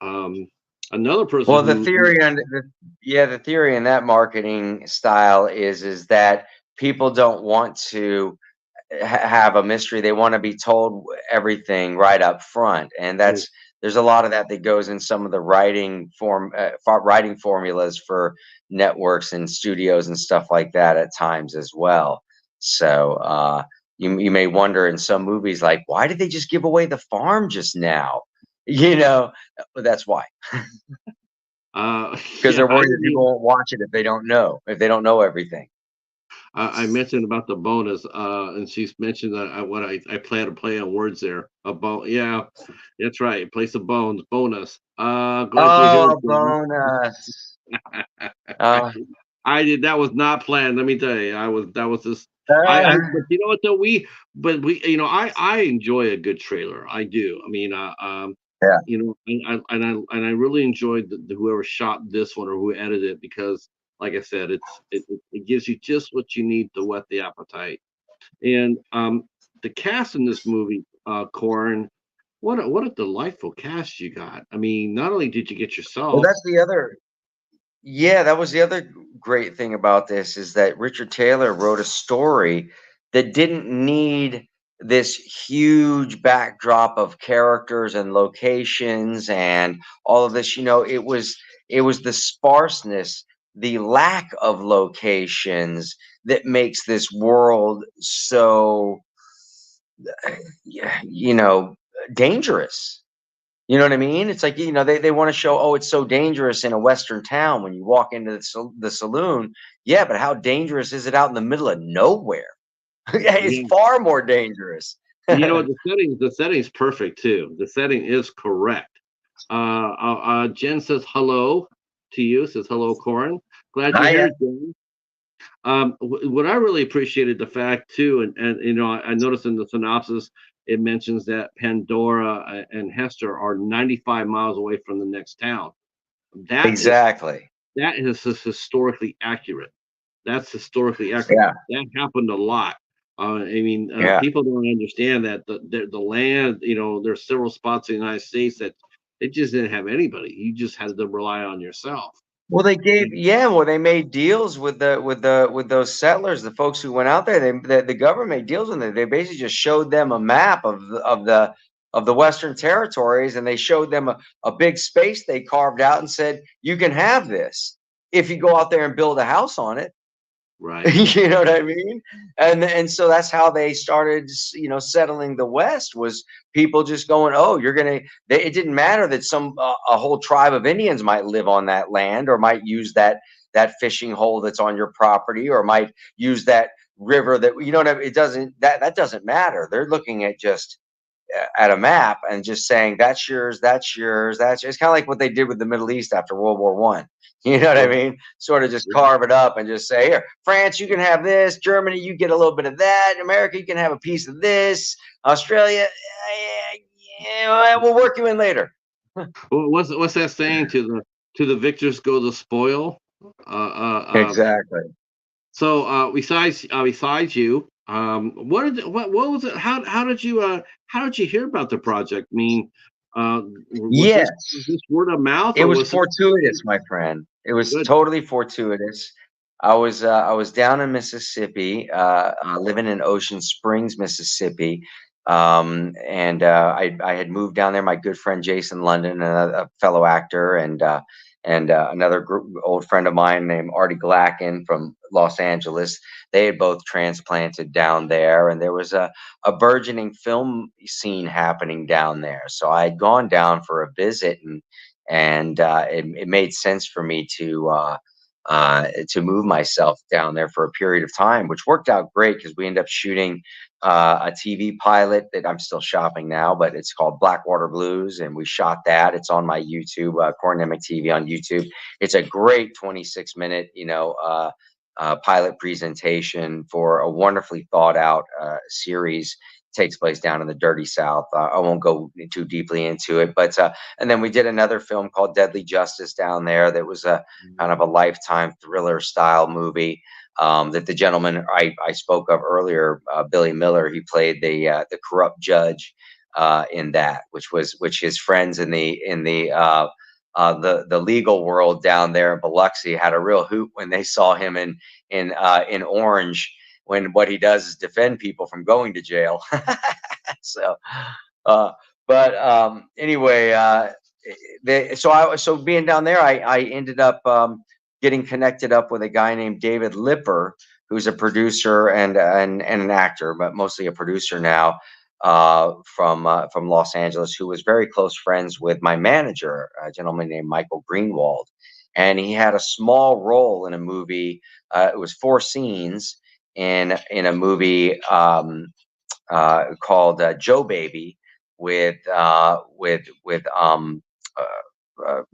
S1: Um, Another person
S2: Well, the
S1: who
S2: theory on the theory in that marketing style is that people don't want to have a mystery. They want to be told everything right up front, and there's a lot of that goes in some of the writing formulas for networks and studios and stuff like that at times as well. So you may wonder in some movies, like, why did they just give away the farm just now? You know, that's why, because
S1: yeah,
S2: they're worried that people won't watch it if they don't know everything.
S1: I mentioned about the bonus, and she's mentioned that I plan to play on words there. About yeah, that's right. Place of bones bonus. Glad you're here,
S2: Oh,
S1: Jen.
S2: bonus. Uh,
S1: I did. That was not planned. Let me tell you, that was just. But you know what though? I enjoy a good trailer. I do. I mean,
S2: yeah.
S1: and I really enjoyed whoever shot this one or who edited it because, like I said, it gives you just what you need to whet the appetite. And the cast in this movie, Corin, what a delightful cast you got. I mean, not only did you get
S2: Well,
S1: yourself.
S2: that's the other. Yeah, that was the other great thing about this is that Richard Taylor wrote a story that didn't need this huge backdrop of characters and locations and all of this. It was the sparseness, the lack of locations that makes this world so yeah, dangerous. You know what I mean? It's like, they want to show, oh, it's so dangerous in a Western town when you walk into the saloon. Yeah, but how dangerous is it out in the middle of nowhere? It's
S1: Yeah,
S2: far more dangerous.
S1: you know
S2: Hiya.
S1: what, the setting's perfect too. The setting is correct. Jen says hello to you. Says hello, Corin. Glad you're here, Jen. What I really appreciated the fact too, and I noticed in the synopsis it mentions that Pandora and Hester are 95 miles away from the next town. That is
S2: Exactly.
S1: that is just historically accurate. That's historically accurate.
S2: Yeah.
S1: That happened a lot. I mean,
S2: Yeah.
S1: people don't understand that the land. There's several spots in the United States that they just didn't have anybody. You just had to rely on yourself.
S2: Well, they made deals with those settlers, the folks who went out there. The government made deals with them. They basically just showed them a map of the Western territories, and they showed them a big space they carved out and said, "You can have this if you go out there and build a house on it."
S1: Right.
S2: You know what I mean? And so that's how they started, settling the West, was people just going, oh, it didn't matter that a whole tribe of Indians might live on that land, or might use that fishing hole that's on your property, or might use that river that, what I mean? That doesn't matter. They're looking at just at a map and just saying, that's yours, that's yours, that's yours. It's kind of like what they did with the Middle East after World War One. You know what I
S1: Right.
S2: mean? Sort of just
S1: Yeah.
S2: carve it up and just say, here, France, you can have this. Germany, you get a little bit of that. America, you can have a piece of this. Australia, yeah, we'll work you in later.
S1: What's that saying? To the victors go the spoil.
S2: Exactly.
S1: So besides you, what was it? How did you hear about the project? I mean, was
S2: Yes.
S1: this word of mouth,
S2: It
S1: or
S2: was
S1: was it
S2: fortuitous, my friend. It was
S1: good?
S2: totally fortuitous. I was down in Mississippi, living in Ocean Springs, Mississippi, and I had moved down there. My good friend Jason London, a fellow actor, and another old friend of mine named Artie Glacken from Los Angeles. They had both transplanted down there, and there was a burgeoning film scene happening down there. So I had gone down for a visit, and it made sense for me to move myself down there for a period of time, which worked out great because we ended up shooting a TV pilot that I'm still shopping now, but it's called Blackwater Blues, and we shot that. It's on my YouTube, Corin Nemec TV on YouTube. It's a great 26-minute, pilot presentation for a wonderfully thought out series. Takes place down in the dirty South. I won't go too deeply into it, but and then we did another film called Deadly Justice down there. That was a kind of a lifetime thriller style movie. That the gentleman I spoke of earlier, Billy Miller, he played the corrupt judge in that, which his friends in the legal world down there in Biloxi had a real hoot when they saw him in Orange, when what he does is defend people from going to jail. So, uh, but anyway, so being down there, I ended up getting connected up with a guy named David Lipper, who's a producer and an actor, but mostly a producer now, from Los Angeles, who was very close friends with my manager, a gentleman named Michael Greenwald, and he had a small role in a movie. It was four scenes in a movie called Joe Baby with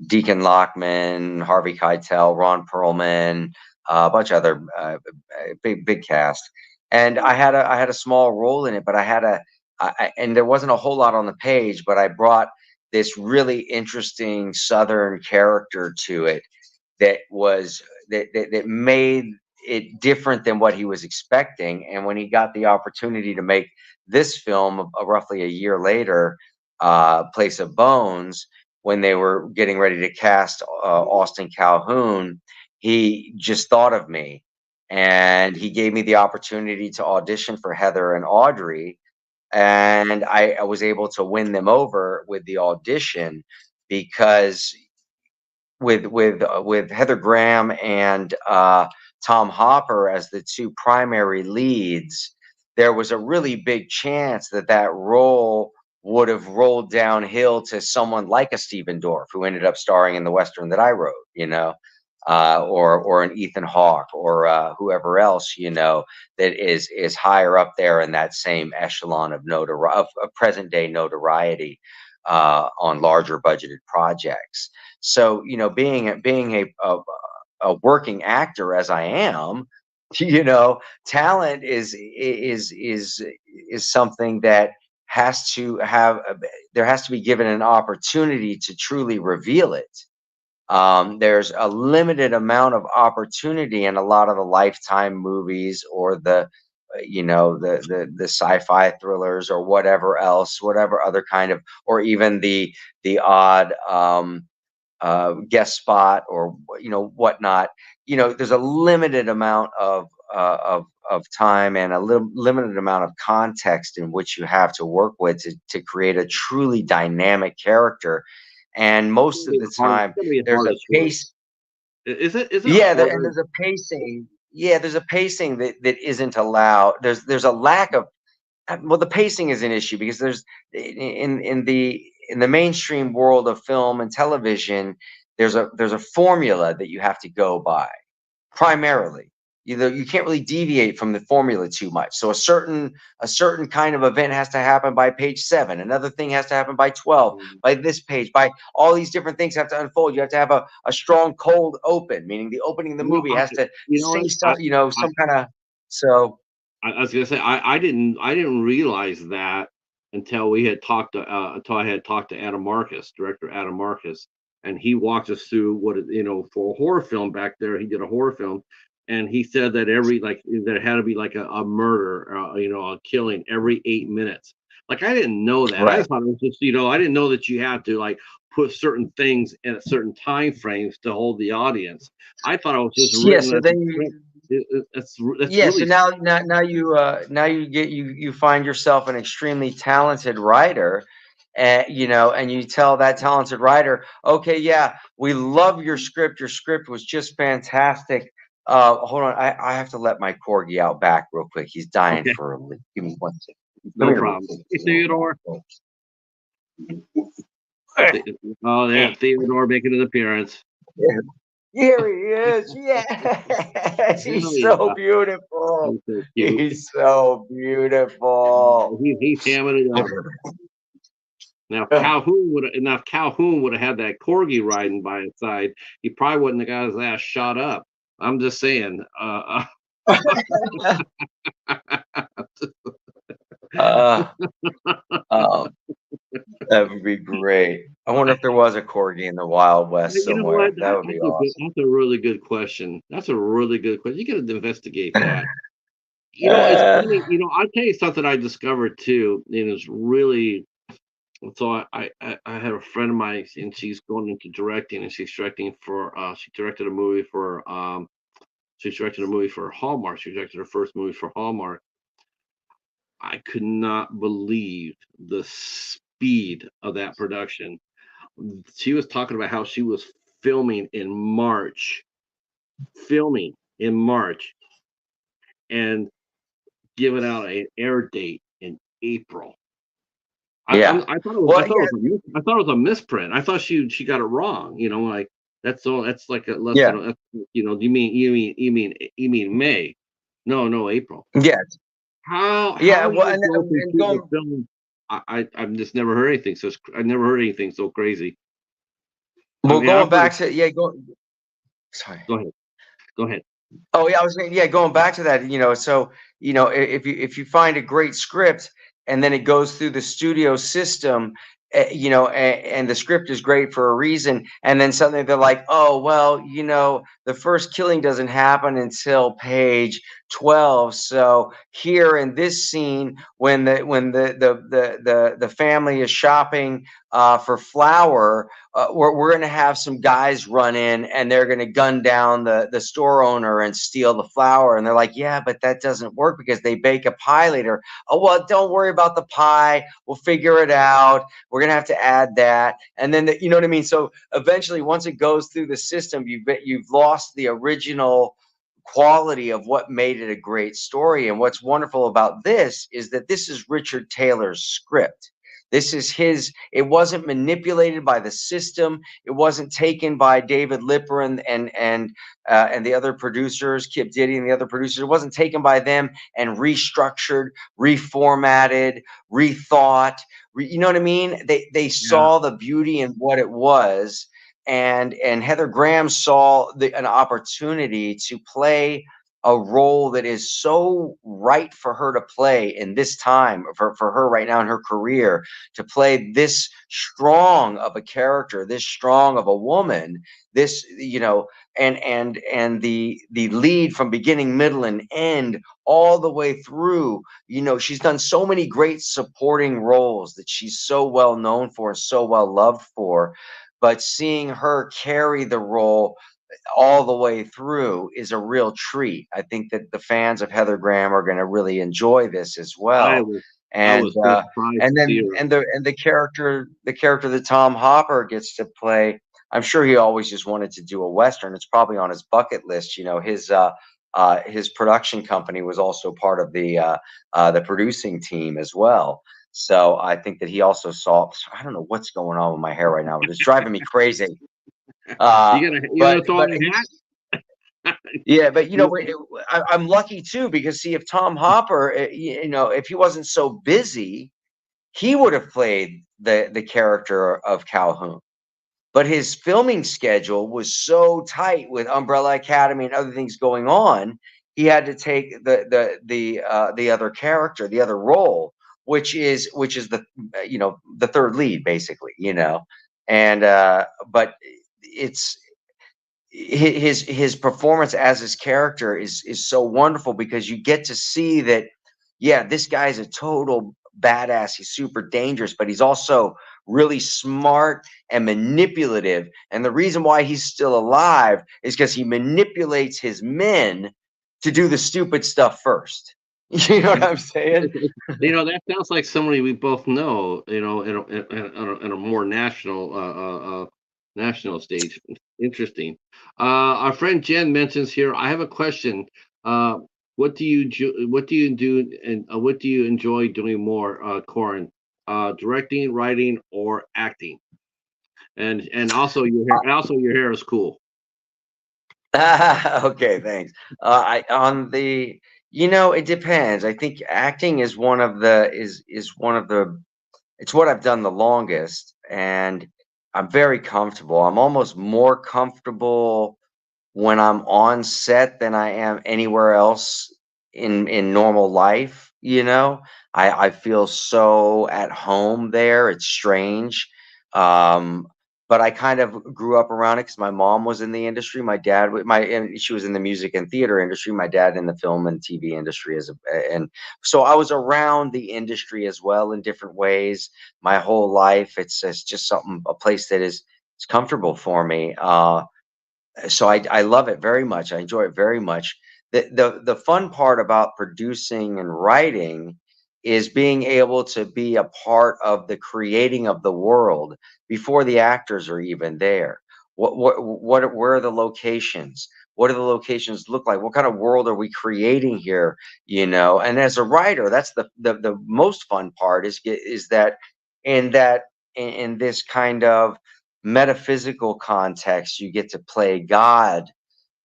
S2: Deacon Lockman, Harvey Keitel, Ron Perlman, a bunch of other big cast. And I had a small role in it, but and there wasn't a whole lot on the page, but I brought this really interesting Southern character to it that made it different than what he was expecting. And when he got the opportunity to make this film, roughly a year later, Place of Bones, when they were getting ready to cast Austin Calhoun, he just thought of me, and he gave me the opportunity to audition for Heather and Audrey, and I was able to win them over with the audition because with Heather Graham and Tom Hopper as the two primary leads, there was a really big chance that that role would have rolled downhill to someone like a Stephen Dorff, who ended up starring in the western that I wrote, or an Ethan Hawke, or whoever else, that is higher up there in that same echelon of present day notoriety on larger budgeted projects. So, being a working actor as I am, talent is something that has to have there has to be given an opportunity to truly reveal it. There's a limited amount of opportunity in a lot of the Lifetime movies, or the sci-fi thrillers, or whatever else, whatever other kind of, or even the odd guest spot, or whatnot. There's a limited amount of time and a limited amount of context in which you have to work with to create a truly dynamic character. And most of the
S1: It's
S2: time,
S1: gonna be
S2: there's
S1: hard
S2: a
S1: to sort.
S2: pace.
S1: Is it
S2: Yeah, and
S1: harder?
S2: there's a pacing. Yeah, there's a pacing that isn't allowed. There's a lack of, well, the pacing is an issue because there's in the mainstream world of film and television, there's a formula that you have to go by primarily. You can't really deviate from the formula too much. So a certain kind of event has to happen by page 7. Another thing has to happen by 12. By this page, by all these different things have to unfold. You have to have a strong cold open, meaning the opening of the movie has to
S1: You know
S2: say
S1: what?
S2: some, some kind of, so.
S1: I was gonna say I didn't realize that until we had talked to until I had talked to Adam Marcus, director Adam Marcus. and he walked us through what for a horror film back there. He did a horror film, and he said that there had to be like a murder, a killing every 8 minutes. Like I didn't know that. I
S2: Right.
S1: just thought it was just I didn't know that you had to like put certain things in certain time frames to hold the audience. I thought it was just
S2: Yeah.
S1: written
S2: So
S1: as a
S2: then
S1: script. That's
S2: yeah. So
S1: really
S2: now you find yourself an extremely talented writer. And and you tell that talented writer, okay, yeah, we love your script. Your script was just fantastic. Hold on, I have to let my corgi out back real quick. He's dying
S1: okay.
S2: for a lick. Give me 1 second. Come
S1: No
S2: here real
S1: problem.
S2: quick.
S1: Hey, Theodore. Oh, there, Theodore making an appearance.
S2: Here he is. Yeah.
S1: Hell
S2: He's so
S1: yeah,
S2: beautiful.
S1: he's so cute.
S2: He's so beautiful.
S1: He's hamming it up. Now if Calhoun would have had that corgi riding by his side, he probably wouldn't have got his ass shot up. I'm just saying.
S2: Uh, um, that would be great. I wonder if there was a corgi in the Wild West
S1: You know what?
S2: somewhere. That would be awesome.
S1: That's a really good question. That's a really good question. You got to investigate that. It's
S2: Uh,
S1: funny. I'll tell you something I discovered too. And it's really so. I had a friend of mine, and she's going into directing, and she's directing for. She directed a movie for. She directed a movie for Hallmark. She directed her first movie for Hallmark. I could not believe the speed of that production. She was talking about how she was filming in March, filming in March, and giving out an air date in April.
S2: yeah.
S1: I thought it was
S2: Well, yeah,
S1: I thought it was a misprint. I thought she got it wrong. Like that's all. That's like a less
S2: yeah,
S1: than you mean May? No, April.
S2: yeah, yeah.
S1: How do
S2: Well,
S1: you go from
S2: and
S1: shooting a
S2: going
S1: film? I've just never heard anything so. I never heard anything so crazy. I
S2: well,
S1: mean, I've
S2: going
S1: heard.
S2: back to yeah, go. Sorry.
S1: Go ahead. Go ahead.
S2: Oh yeah, I was saying, yeah, going back to that, so if you find a great script and then it goes through the studio system, and the script is great for a reason, and then suddenly they're like, oh well, the first killing doesn't happen until page 12. So here in this scene, when the family is shopping for flour, we're going to have some guys run in and they're going to gun down the store owner and steal the flour. And they're like, yeah, but that doesn't work because they bake a pie later. Oh, well, don't worry about the pie. We'll figure it out. We're going to have to add that. And then, you know what I mean? So eventually, once it goes through the system, you've lost the original quality of what made it a great story. And what's wonderful about this is that this is Richard Taylor's script. This is his. It wasn't manipulated by the system. It wasn't taken by David Lipper and the other producers, Kip Diddy and the other producers. It wasn't taken by them and restructured, reformatted, rethought. You know what I mean? They
S1: Yeah,
S2: saw the beauty in what it was, and Heather Graham saw an opportunity to play a role that is so right for her to play in this time for her right now in her career, to play this strong of a character, this strong of a woman, this and the lead from beginning, middle, and end all the way through. She's done so many great supporting roles that she's so well known for, so well loved for, but seeing her carry the role all the way through is a real treat. I think that the fans of Heather Graham are going to really enjoy this as
S1: I
S2: well.
S1: was I
S2: And
S1: was so surprised
S2: and
S1: to see
S2: then
S1: her.
S2: the character that Tom Hopper gets to play, I'm sure he always just wanted to do a Western. It's probably on his bucket list. His production company was also part of the producing team as well. So I think that he also saw. I don't know what's going on with my hair right now, but it's driving me crazy. Uh,
S1: You gotta
S2: but
S1: throw
S2: but
S1: on a hat.
S2: yeah, but
S1: You-
S2: I'm lucky too, because see, if Tom Hopper, if he wasn't so busy, he would have played the character of Calhoun. But his filming schedule was so tight with Umbrella Academy and other things going on, he had to take the other character, the other role, which is the the third lead basically. and but it's his performance as his character is so wonderful because you get to see that, yeah, this guy's a total badass. He's super dangerous, but he's also really smart and manipulative. And the reason why he's still alive is because he manipulates his men to do the stupid stuff first. You know what I'm saying?
S1: That sounds like somebody we both know, in a more national stage. Interesting. Our friend Jen mentions here, I have a question. Uh, what do you do, and what do you enjoy doing more, Corin? Directing, writing, or acting? And also your hair is cool.
S2: Okay, thanks. I on the it depends. I think acting is one of the it's what I've done the longest, and I'm very comfortable. I'm almost more comfortable when I'm on set than I am anywhere else in normal life, you know? I feel so at home there, it's strange. Um, but I kind of grew up around it because my mom was in the industry, my dad w my and she was in the music and theater industry, my dad in the film and TV industry and so I was around the industry as well in different ways my whole life. It's just something a place that is it's comfortable for me. So I love it very much. I enjoy it very much. The fun part about producing and writing is being able to be a part of the creating of the world before the actors are even there. Where are the locations? What do the locations look like? What kind of world are we creating here? And as a writer, that's the most fun part is that in that in this kind of metaphysical context, you get to play God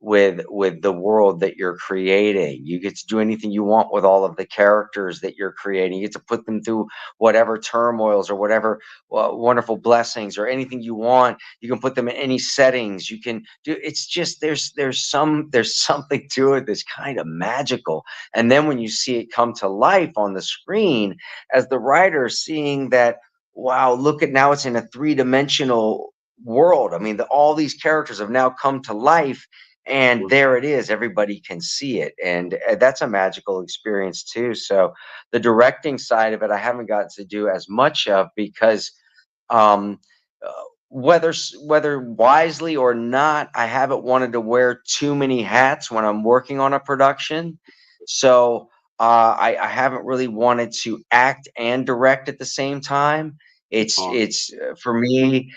S2: with the world that you're creating. You get to do anything you want with all of the characters that you're creating. You get to put them through whatever turmoils or whatever wonderful blessings or anything you want. You can put them in any settings. You can do. It's just there's something to it that's kind of magical. And then when you see it come to life on the screen, as the writer seeing that, wow, look at now it's in a three-dimensional world. I mean, all these characters have now come to life, and there it is. Everybody can see it, and that's a magical experience too. So the directing side of it, I haven't gotten to do as much of because um, uh, whether wisely or not, I haven't wanted to wear too many hats when I'm working on a production. So I haven't really wanted to act and direct at the same time.
S1: Oh,
S2: For me,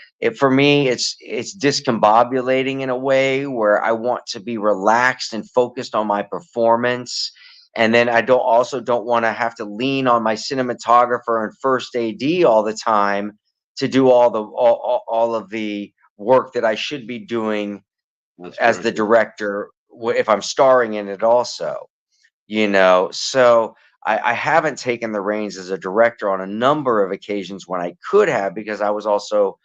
S2: it's discombobulating in a way where I want to be relaxed and focused on my performance. And then I don't want to have to lean on my cinematographer and first AD all the time to do all of the work that I should be doing
S1: that's
S2: as
S1: fair.
S2: the director if I'm starring in it also. So I haven't taken the reins as a director on a number of occasions when I could have because I was also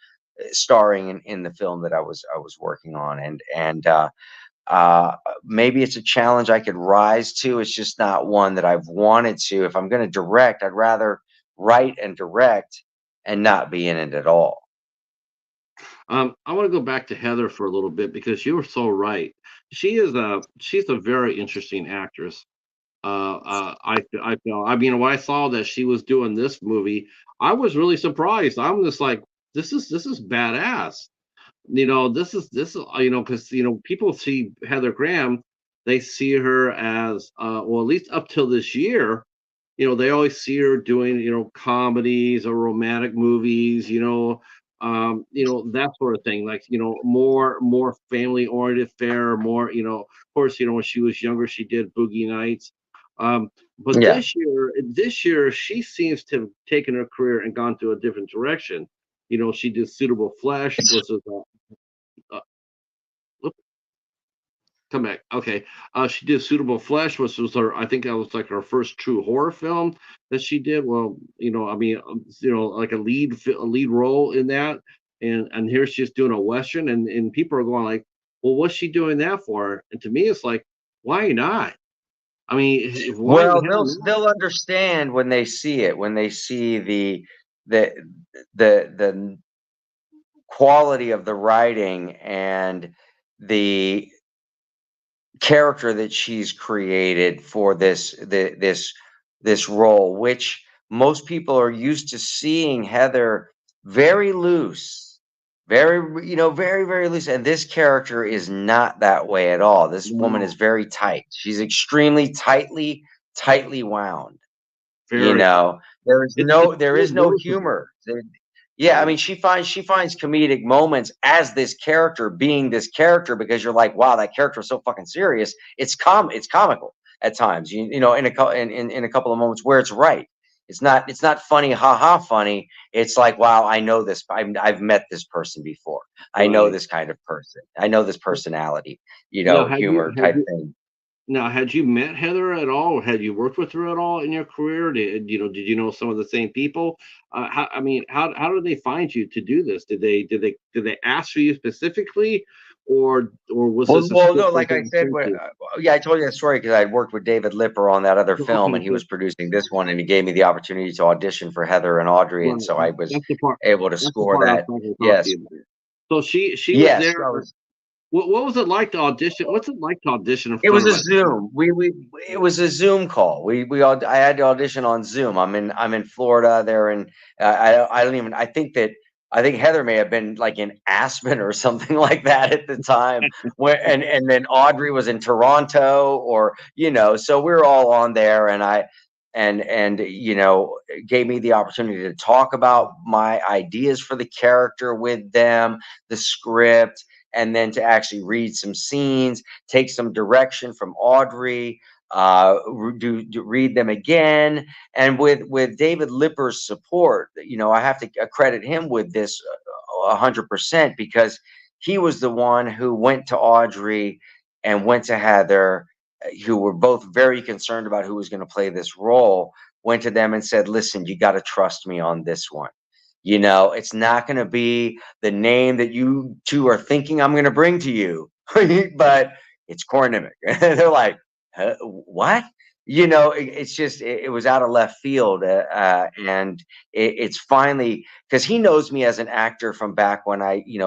S2: starring in the film that I was working on, and uh, maybe it's a challenge I could rise to. It's just not one that I've wanted to. If I'm going to direct, I'd rather write and direct and not be in it at all.
S1: I want to go back to Heather for a little bit because you were so right. She's a very interesting actress. I feel. I mean, when I saw that she was doing this movie, I was really surprised. I'm just like, this is badass. Because people see Heather Graham, they see her as well, at least up till this year. They always see her doing comedies or romantic movies. That sort of thing. Like more family oriented fare. More of course when she was younger she did Boogie Nights. But
S2: Yeah.
S1: this year she seems to have taken her career and gone to a different direction. She did Suitable Flesh, was uh, come back. Okay. She did Suitable Flesh, which was her, I think that was like her first true horror film that she did. Well, I mean, like a lead role in that. And here she's doing a Western, and people are going like, well, what's she doing that for? And to me, it's like, why not? I mean, why the
S2: Well,
S1: hell not?
S2: they'll understand when they see it, when they see the the quality of the writing and the character that she's created for this role, which most people are used to seeing Heather very loose, very, very, very loose. And this character is not that way at all. This woman is
S1: No,
S2: very tight. She's extremely tightly wound.
S1: very. It's
S2: There
S1: so
S2: is no
S1: noticeable.
S2: humor. Yeah, I
S1: Yeah,
S2: mean, she finds comedic moments as this character being this character, because you're like, wow, that character is so fucking serious. It's comical at times. In a couple of moments where it's right. It's not funny, haha funny. It's like, wow, I know this. I've met this person before. I know
S1: right.
S2: this kind of person. I know this personality.
S1: Now,
S2: Humor type thing.
S1: had you met Heather at all, or had you worked with her at all in your career? Did you know some of the same people? I mean, how did they find you to do this? Did they ask for you specifically, or was this a
S2: Well, no,
S1: script that
S2: like
S1: they
S2: I said,
S1: sent you?
S2: yeah, I told you that story because I had worked with David Lipper on that other film,
S1: Okay,
S2: and he
S1: good.
S2: was producing this one, and he gave me the opportunity to audition for Heather and Audrey, and
S1: Right.
S2: so I was
S1: That's the part.
S2: able to
S1: That's the
S2: score
S1: part I was
S2: that.
S1: going to talk to
S2: Yes,
S1: you about. So she was
S2: yes,
S1: there. What was it like to audition? What's it like to audition in
S2: it
S1: front
S2: was
S1: of
S2: a
S1: a?
S2: Zoom. It was a Zoom call. I had to audition on Zoom. I'm in Florida. There, and I don't even. I think Heather may have been like in Aspen or something like that at the time. Where and then Audrey was in Toronto, or so we were all on there, and gave me the opportunity to talk about my ideas for the character with them, the script, and then to actually read some scenes, take some direction from Audrey, read them again. And with David Lipper's support, I have to credit him with this 100%, because he was the one who went to Audrey and went to Heather, who were both very concerned about who was going to play this role. Went to them and said, "Listen, you got to trust me on this one. It's not going to be the name that you two are thinking I'm going to bring to you, but it's Corin Nemec." They're like, "What?" It's just it was out of left field, and it's finally, because he knows me as an actor from back when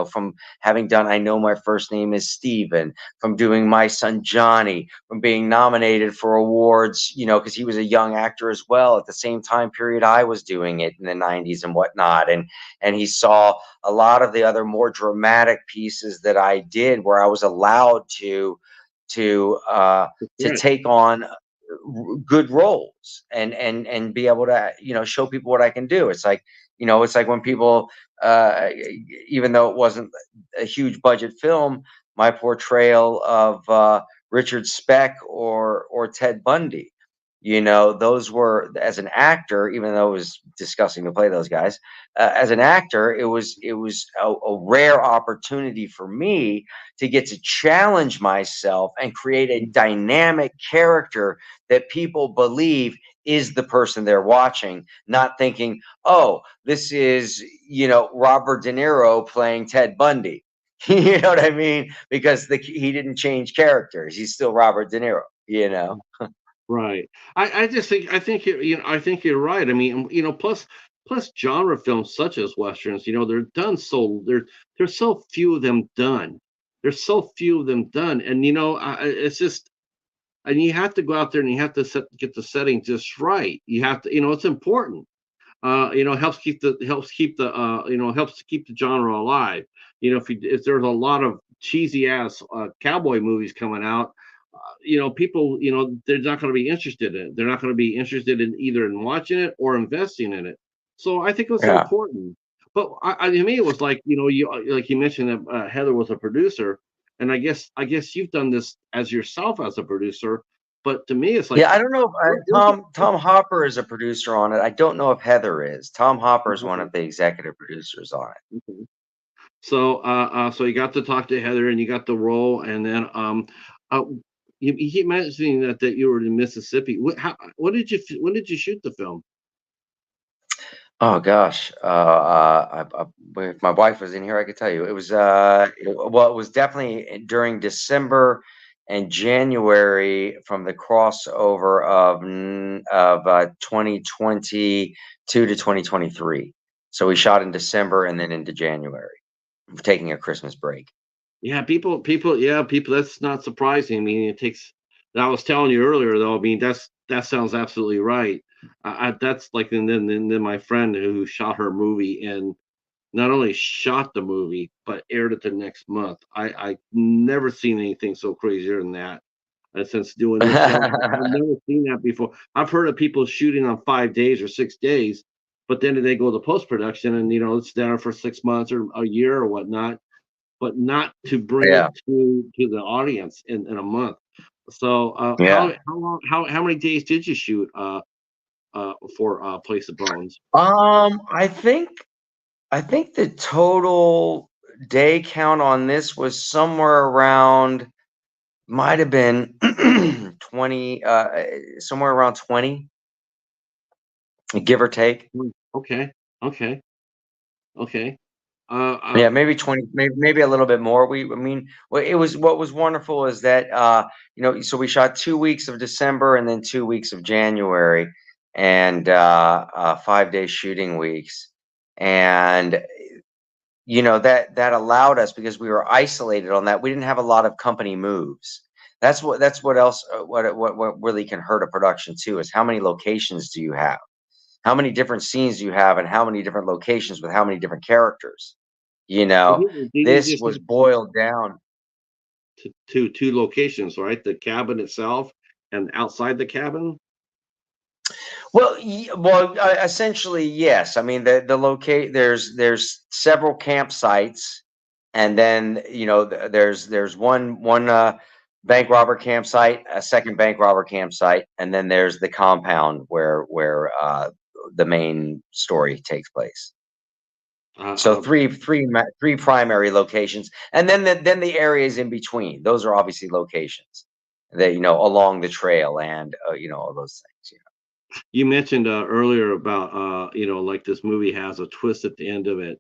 S2: from having done I Know My First Name Is Steven, from doing My Son Johnny, from being nominated for awards, because he was a young actor as well at the same time period I was doing it in the '90s and whatnot, and he saw a lot of the other more dramatic pieces that I did, where I was allowed to
S1: Right.
S2: take on good roles, and be able to show people what I can do. It's like when people, even though it wasn't a huge budget film, my portrayal of Richard Speck or Ted Bundy, those were, as an actor, even though it was disgusting to play those guys, as an actor, it was a rare opportunity for me to get to challenge myself and create a dynamic character that people believe is the person they're watching, not thinking, oh, this is, Robert De Niro playing Ted Bundy. You know what I mean? Because he didn't change characters. He's still Robert De Niro.
S1: Right. I just think I think you're right. I mean, plus genre films such as westerns, they're done so there's so few of them done. There's so few of them done, and it's just, and you have to go out there and you have to get the setting just right. You have to, it's important. Helps to keep the genre alive. If there's a lot of cheesy ass cowboy movies coming out, people, they're not going to be interested in it. They're not going to be interested in either in watching it or investing in it. So I think it was
S2: Yeah.
S1: important. But to me, it was like, like you mentioned that Heather was a producer, and I guess you've done this as yourself as a producer. But to me, it's like,
S2: Yeah, I don't know if
S1: where's the
S2: Tom Hopper is a producer on it. I don't know if Heather is. Tom Hopper is one
S1: okay.
S2: of the executive producers on it.
S1: Okay. So you got to talk to Heather, and you got the role, and then uh, you keep mentioning that you were in Mississippi. When did you shoot the film?
S2: Oh gosh, if my wife was in here, I could tell you. It was definitely during December and January, from the crossover of 2022 to 2023. So we shot in December and then into January. taking a Christmas break.
S1: Yeah, people. That's not surprising. I mean, it takes. I was telling you earlier, though. I mean, that sounds absolutely right. That's like, and then my friend who shot her movie and not only shot the movie but aired it the next month. I never seen anything so crazier than that. Since doing this job, I've never seen that before. I've heard of people shooting on 5 days or 6 days, but then they go to post production and it's down for 6 months or a year or whatnot, but not to bring
S2: Yeah,
S1: it to the audience in a month. So,
S2: yeah.
S1: how long how many days did you shoot for Place of Bones?
S2: I think the total day count on this was somewhere around, might have been 20, somewhere around 20, give or take.
S1: Okay, okay, okay.
S2: Yeah, maybe 20, maybe a little bit more. I mean, what was wonderful is that, so we shot 2 weeks of December and then 2 weeks of January, and 5 day shooting weeks. And that allowed us, because we were isolated on that. We didn't have a lot of company moves. That's what else, what really can hurt a production too, is how many locations do you have? How many different scenes do you have, and how many different locations with how many different characters? You
S1: Well,
S2: know,
S1: didn't you
S2: this
S1: just
S2: was
S1: have
S2: boiled down.
S1: two locations, right? The cabin itself and outside the cabin.
S2: Essentially, yes. I mean, the locate there's several campsites, and then there's one bank robber campsite, a second bank robber campsite, and then there's the compound where the main story takes place.
S1: Uh,
S2: So
S1: uh,
S2: three primary locations, and then the areas in between. Those are obviously locations that along the trail, and all those things.
S1: you mentioned earlier about like this movie has a twist at the end of it.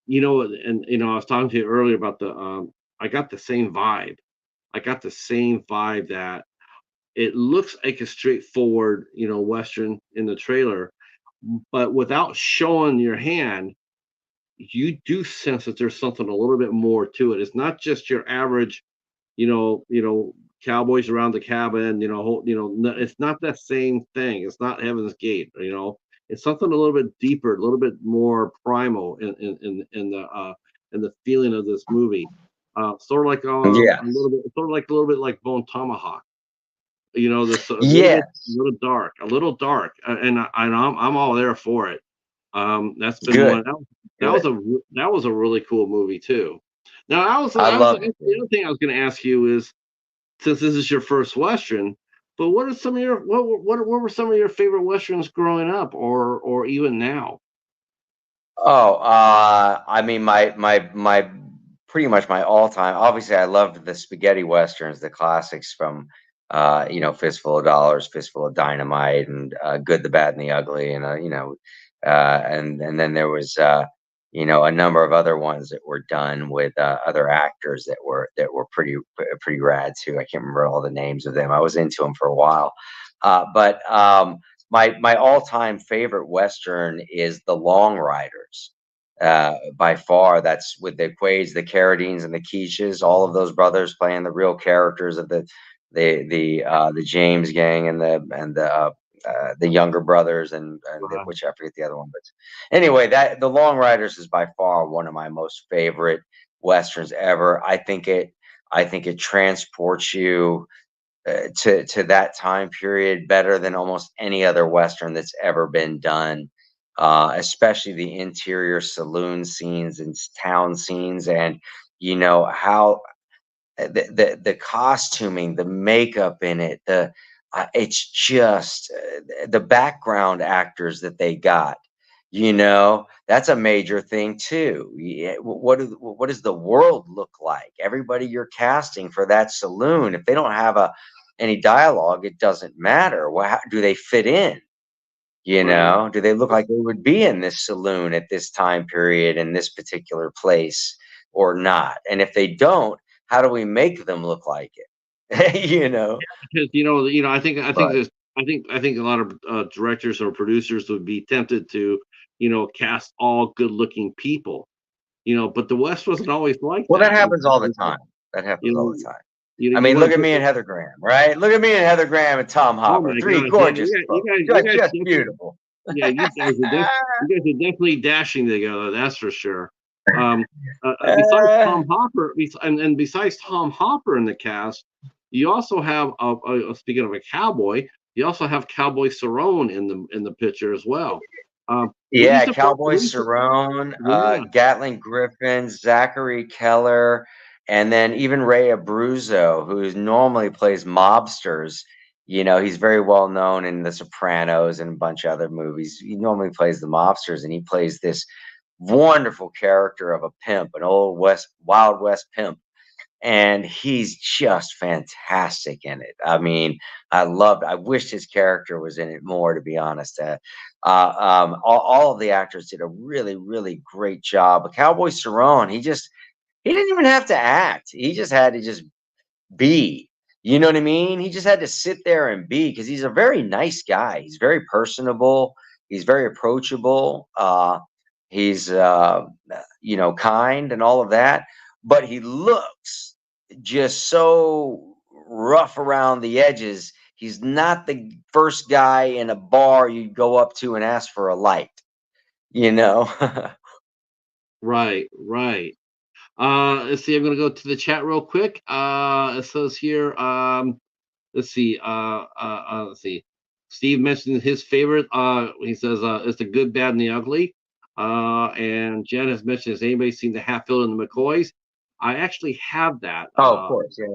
S1: And I was talking to you earlier about the I got the same vibe. I got the same vibe that it looks like a straightforward, western in the trailer, but without showing your hand, you do sense that there's something a little bit more to it. It's not just your average, cowboys around the cabin, it's not that same thing. It's not Heaven's Gate, it's something a little bit deeper, a little bit more primal in the feeling of this movie. Sort of like a
S2: Yes.
S1: little bit like Bone Tomahawk. This
S2: Yes.
S1: a little dark, and I'm all there for it. That's been one
S2: Good. Good.
S1: that was a really cool movie too. Now,
S2: I
S1: that's
S2: loved it.
S1: the other thing I was going to ask you is, since this is your first Western, but what are some of your what were some of your favorite Westerns growing up, or even now?
S2: Oh, I mean, my pretty much my all-time. Obviously, I loved the spaghetti westerns, the classics from, Fistful of Dollars, Fistful of Dynamite, and Good, the Bad, and the Ugly, and and then there was a number of other ones that were done with other actors that were pretty rad too. I can't remember all the names of them. I was into them for a while, but my all-time favorite western is The Long Riders. By far, that's with the Quaids, the Carradines, and the Quiches. All of those brothers playing the real characters of the James gang, and the younger brothers,
S1: Uh,
S2: which I forget the other one. But anyway, that The Long Riders is by far one of my most favorite westerns ever. I think it transports you to that time period better than almost any other western that's ever been done. Especially the interior saloon scenes and town scenes, and how the costuming, the makeup in it, it's just the background actors that they got. That's a major thing too. What does the world look like? Everybody you're casting for that saloon, if they don't have any dialogue, it doesn't matter. How do they fit in?
S1: right.
S2: Do they look like they would be in this saloon at this time period in this particular place or not? And if they don't, how do we make them look like it?
S1: Because I think
S2: But
S1: this I think a lot of directors or producers would be tempted to cast all good looking people, but the West wasn't always like
S2: Well, that
S1: that.
S2: happens all the time. That
S1: You
S2: happens all the
S1: know,
S2: time. I
S1: you
S2: mean,
S1: weren't
S2: look at
S1: just
S2: me and Heather Graham, right? Look at me and Heather Graham and Tom
S1: oh
S2: Hopper,
S1: my
S2: three
S1: gosh, yeah,
S2: gorgeous folks,
S1: you guys
S2: just
S1: definitely,
S2: beautiful.
S1: yeah, you guys are definitely dashing together. That's for sure. Um, besides
S2: Uh,
S1: Tom Hopper, and besides Tom Hopper in the cast, you also have speaking of a cowboy, you also have Cowboy Cerrone in the picture as well. Were you
S2: yeah,
S1: surprised?
S2: Cowboy Cerrone,
S1: Yeah,
S2: Gatling Griffin, Zachary Keller, and then even Ray Abruzzo, who normally plays mobsters. He's very well known in The Sopranos and a bunch of other movies. He normally plays the mobsters, and he plays this wonderful character of a pimp, an old Wild West pimp, and he's just fantastic in it. I mean, I wished his character was in it more, to be honest. All of the actors did a really, really great job. But Cowboy Cerrone, he didn't even have to act. He just had to just be. You know what I mean? He just had to sit there and be, because he's a very nice guy. He's very personable. He's very approachable. He's kind and all of that. But he looks just so rough around the edges. He's not the first guy in a bar you'd go up to and ask for a light. You know.
S1: right, right. Let's see. I'm gonna go to the chat real quick. It says here. Let's see. Let's see. Steve mentioned his favorite. He says it's the good, bad, and the ugly. And Jen has mentioned, has anybody seen the Hatfield and the McCoys? I actually have that.
S2: Oh, of course, yeah,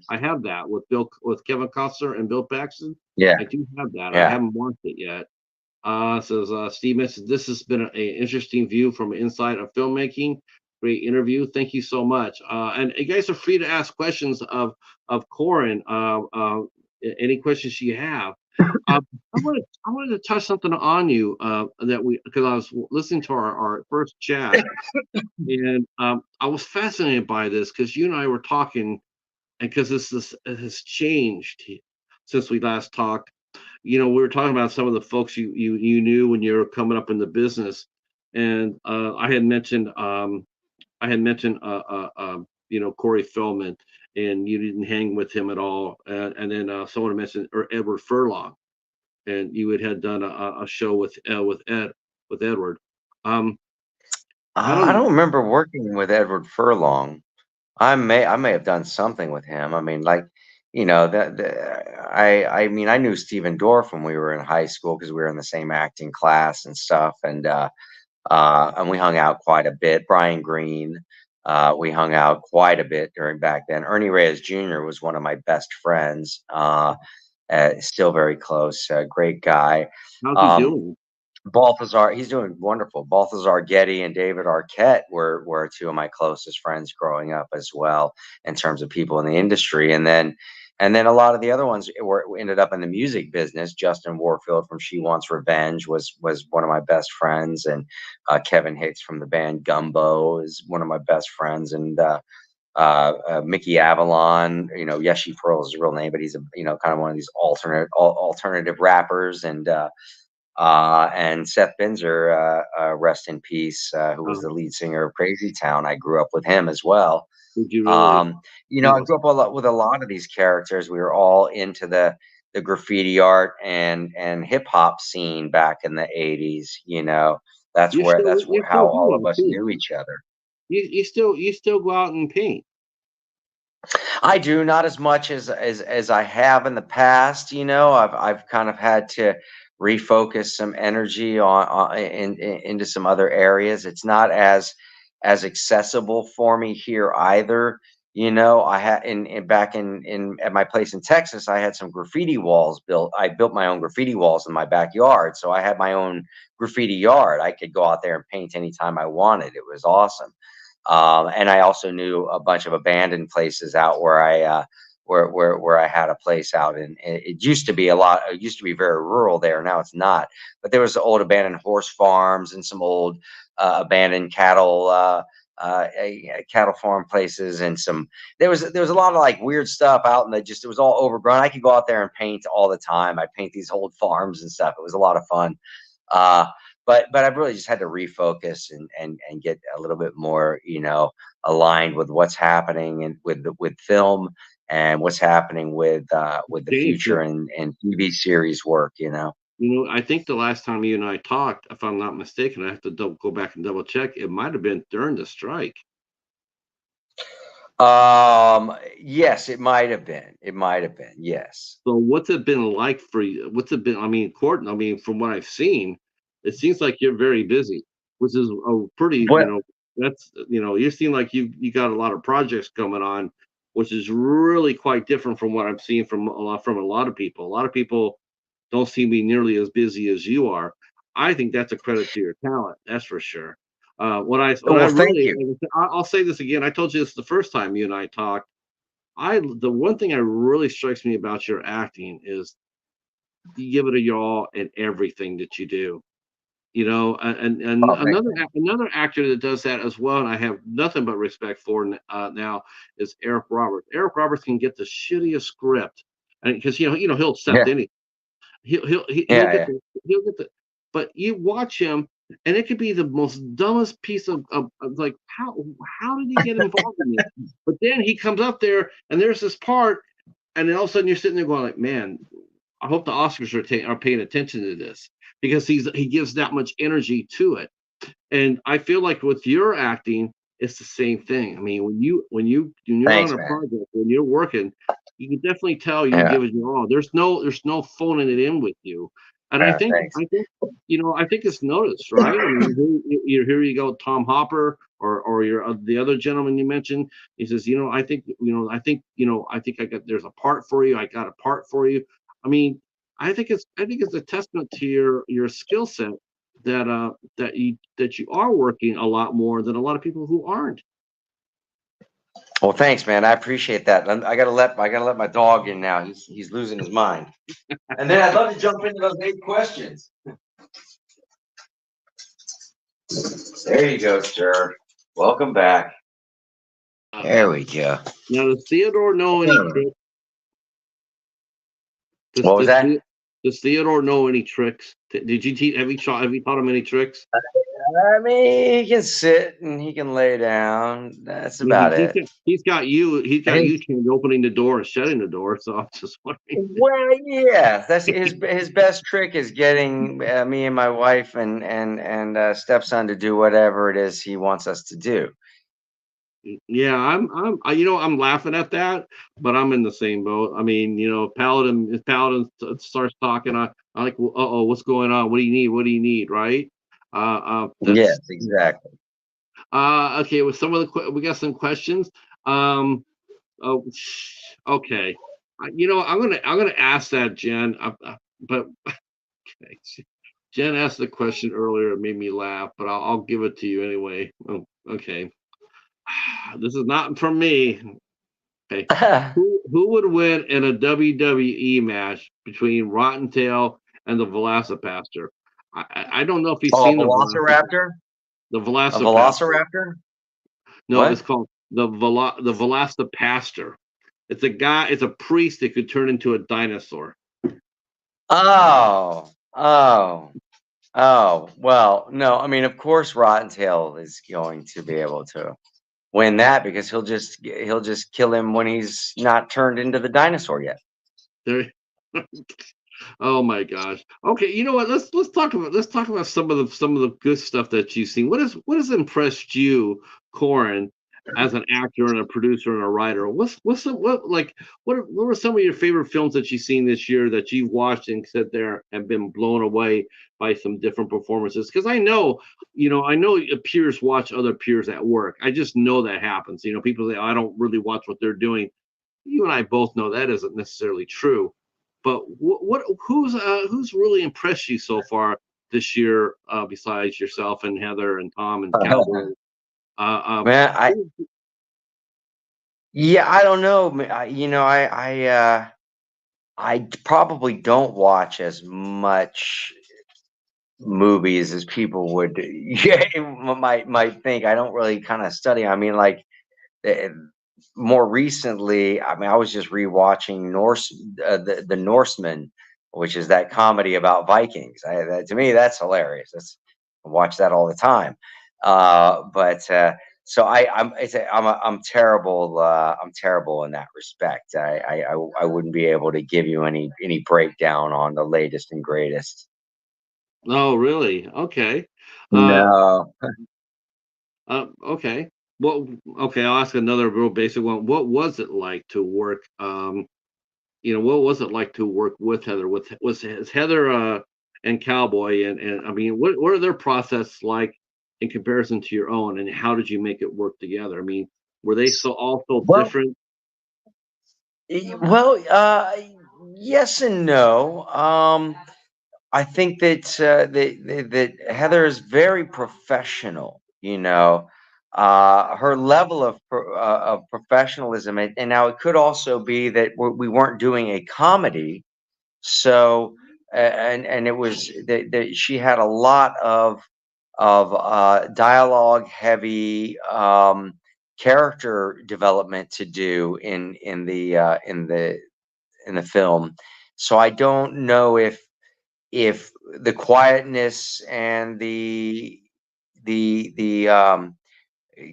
S1: I have that with Kevin Costner and Bill Paxton.
S2: yeah,
S1: I do have that. I
S2: yeah.
S1: haven't watched it yet. Says Steve mentions this has been an interesting view from inside of filmmaking. Great interview. Thank you so much. And you guys are free to ask questions of Corin. Any questions you have. I wanted to touch something on you that we because I was listening to our first chat and I was fascinated by this because you and I were talking and because this has changed since we last talked. We were talking about some of the folks you knew when you were coming up in the business, and I had mentioned Corey Feldman, and you didn't hang with him at all, and then someone mentioned or Edward Furlong, and you had done a show with Edward. Um, I
S2: I
S1: don't.
S2: don't remember working with Edward Furlong. I may have done something with him. I mean, like, I mean, I knew Stephen Dorff when we were in high school because we were in the same acting class and stuff, and we hung out quite a bit. Brian Green, we hung out quite a bit during back then. Ernie Reyes Jr. was one of my best friends. Still very close. Great guy.
S1: How's he
S2: Um,
S1: doing?
S2: Balthazar, he's doing wonderful. Balthazar Getty and David Arquette were two of my closest friends growing up as well, in terms of people in the industry. And then a lot of the other ones ended up in the music business. Justin Warfield from She Wants Revenge was one of my best friends, and Kevin Hicks from the band Gumbo is one of my best friends, and Mickey Avalon. Yeshi Pearl is his real name, but he's a kind of one of these alternative rappers, and Seth Binzer, rest in peace, who was
S1: Uh,
S2: the lead singer of Crazy Town. I grew up with him as well.
S1: did you really?
S2: I grew up with a lot of these characters. We were all into the graffiti art and hip hop scene back in the 80s. That's
S1: You
S2: how
S1: still do
S2: all of
S1: that
S2: us
S1: too.
S2: knew each other.
S1: You still go out and paint.
S2: I do, not as much as I have in the past. I've kind of had to refocus some energy into some other areas. It's not as accessible for me here either. I had in back in at my place in Texas, I had some graffiti walls built. I built my own graffiti walls in my backyard, so I had my own graffiti yard. I could go out there and paint anytime I wanted. It was awesome. And I also knew a bunch of abandoned places out where where I had a place out, and it used to be it used to be very rural there. Now it's not, but there was old abandoned horse farms and some old abandoned cattle farm places, and there was a lot of like weird stuff out, and it was all overgrown. I could go out there and paint all the time. I paint these old farms and stuff. It was a lot of fun. Uh, but I've really just had to refocus and get a little bit more, aligned with what's happening and with film and what's happening with the
S1: James,
S2: future and TV series work.
S1: I think the last time you and I talked, if I'm not mistaken, I have to go back and double check. It might have been during the strike.
S2: Yes, it might have been. It might have been. Yes.
S1: So what's it been like for you? What's it been? I mean, Court, I mean, from what I've seen, it seems like you're very busy, which is a pretty,
S2: What?
S1: that's, you seem like you got a lot of projects coming on, which is really quite different from what I'm seeing from a lot of people. A lot of people don't seem to be nearly as busy as you are. I think that's a credit to your talent, that's for sure. What I
S2: Well, thank
S1: really,
S2: you.
S1: I'll say this again. I told you this the first time you and I talked. The one thing that really strikes me about your acting is you give it a y'all in everything that you do. And
S2: Oh, thanks,
S1: another
S2: man.
S1: another actor that does that as well, and I have nothing but respect for now is Eric Roberts. Eric Roberts can get the shittiest script, and because he'll accept
S2: Yeah,
S1: anything. He'll
S2: yeah,
S1: get
S2: yeah.
S1: the but you watch him and it could be the most dumbest piece of like how did he get involved in this? But then he comes up there and there's this part and then all of a sudden you're sitting there going like, man, I hope the Oscars are paying attention to this because he gives that much energy to it. And I feel like with your acting, it's the same thing. I mean, when you're on
S2: Thanks,
S1: a
S2: man.
S1: project, when you're working, you can definitely tell you
S2: Yeah,
S1: give it your all. There's no phoning it in with you. And I think
S2: thanks.
S1: I think I think it's noticed, right? I mean, here you go, Tom Hopper or the other gentleman you mentioned. He says, I think I got there's a part for you. I got a part for you. I mean, I think it's a testament to your skill set that you are working a lot more than a lot of people who aren't.
S2: Well, thanks, man. I appreciate that. I gotta let my dog in now. He's losing his mind. And then I'd love to jump into those 8 questions. There you go, sir. Welcome back.
S1: Uh,
S2: There we go.
S1: Now, does Theodore know any
S2: Hmm.
S1: tricks? Does
S2: What was
S1: does,
S2: that?
S1: The- does Theodore know any tricks? Did you teach? Have you taught him any tricks?
S2: I mean, he can sit and he can lay down. That's
S1: I mean,
S2: about it.
S1: he's got you trained opening the door and shutting the door. So I'm just wondering.
S2: Well, yeah, that's his best trick is getting me and my wife and stepson to do whatever it is he wants us to do.
S1: Yeah, I'm laughing at that, but I'm in the same boat. I mean, Paladin, if Paladin starts talking, I like, well, uh-oh, what's going on? What do you need? What do you need? Right?
S2: Yes,
S1: That's
S2: exactly.
S1: okay. With some of we got some questions. Um, oh, okay. I'm gonna ask that, Jen. But okay. Jen asked the question earlier. It made me laugh, but I'll give it to you anyway. Oh, okay. This is not from me. Okay. Who would win in a WWE match between Rotten Tail and the Velocipaster? I don't know if you've
S2: Oh, a
S1: seen
S2: velociraptor?
S1: the
S2: A
S1: Velocipaster.
S2: velociraptor?
S1: No, it's
S2: What?
S1: called the Velocipaster. It's a guy. It's a priest that could turn into a dinosaur.
S2: Oh, oh, oh. Well, no, I mean, of course, Rotten Tail is going to be able to win that because he'll just kill him when he's not turned into the dinosaur yet.
S1: There. Oh my gosh. Okay, you know what? Let's talk about some of the good stuff that you've seen. What has impressed you, Corin, as an actor and a producer and a writer? What's some what were some of your favorite films that you've seen this year that you've watched and sit there and been blown away by some different performances? Because I know peers watch other peers at work. I just know that happens. People say, I don't really watch what they're doing. You and I both know that isn't necessarily true. But who's really impressed you so far this year, besides yourself and Heather and Tom and Cowboy?
S2: Man,
S1: Who-
S2: yeah, I don't know. I probably don't watch as much movies as people would yeah, might think. I don't really kind of study. I mean, like eh, more recently, I mean, I was just rewatching the Norseman, which is that comedy about Vikings. To me, that's hilarious. I watch that all the time. But so I'm terrible. I'm terrible in that respect. I wouldn't be able to give you any breakdown on the latest and greatest.
S1: Oh, really? Okay. Uh,
S2: No.
S1: okay. Well, okay. I'll ask another real basic one. What was it like to work? What was it like to work with Heather? Was Heather and Cowboy, and I mean, what are their process like in comparison to your own, and how did you make it work together? I mean, were they all so
S2: Well,
S1: different?
S2: well, yes and no. I think that Heather is very professional. Her level of professionalism, and now it could also be that we weren't doing a comedy, so and it was that she had a lot of dialogue heavy character development to do in the film. So I don't know if the quietness and the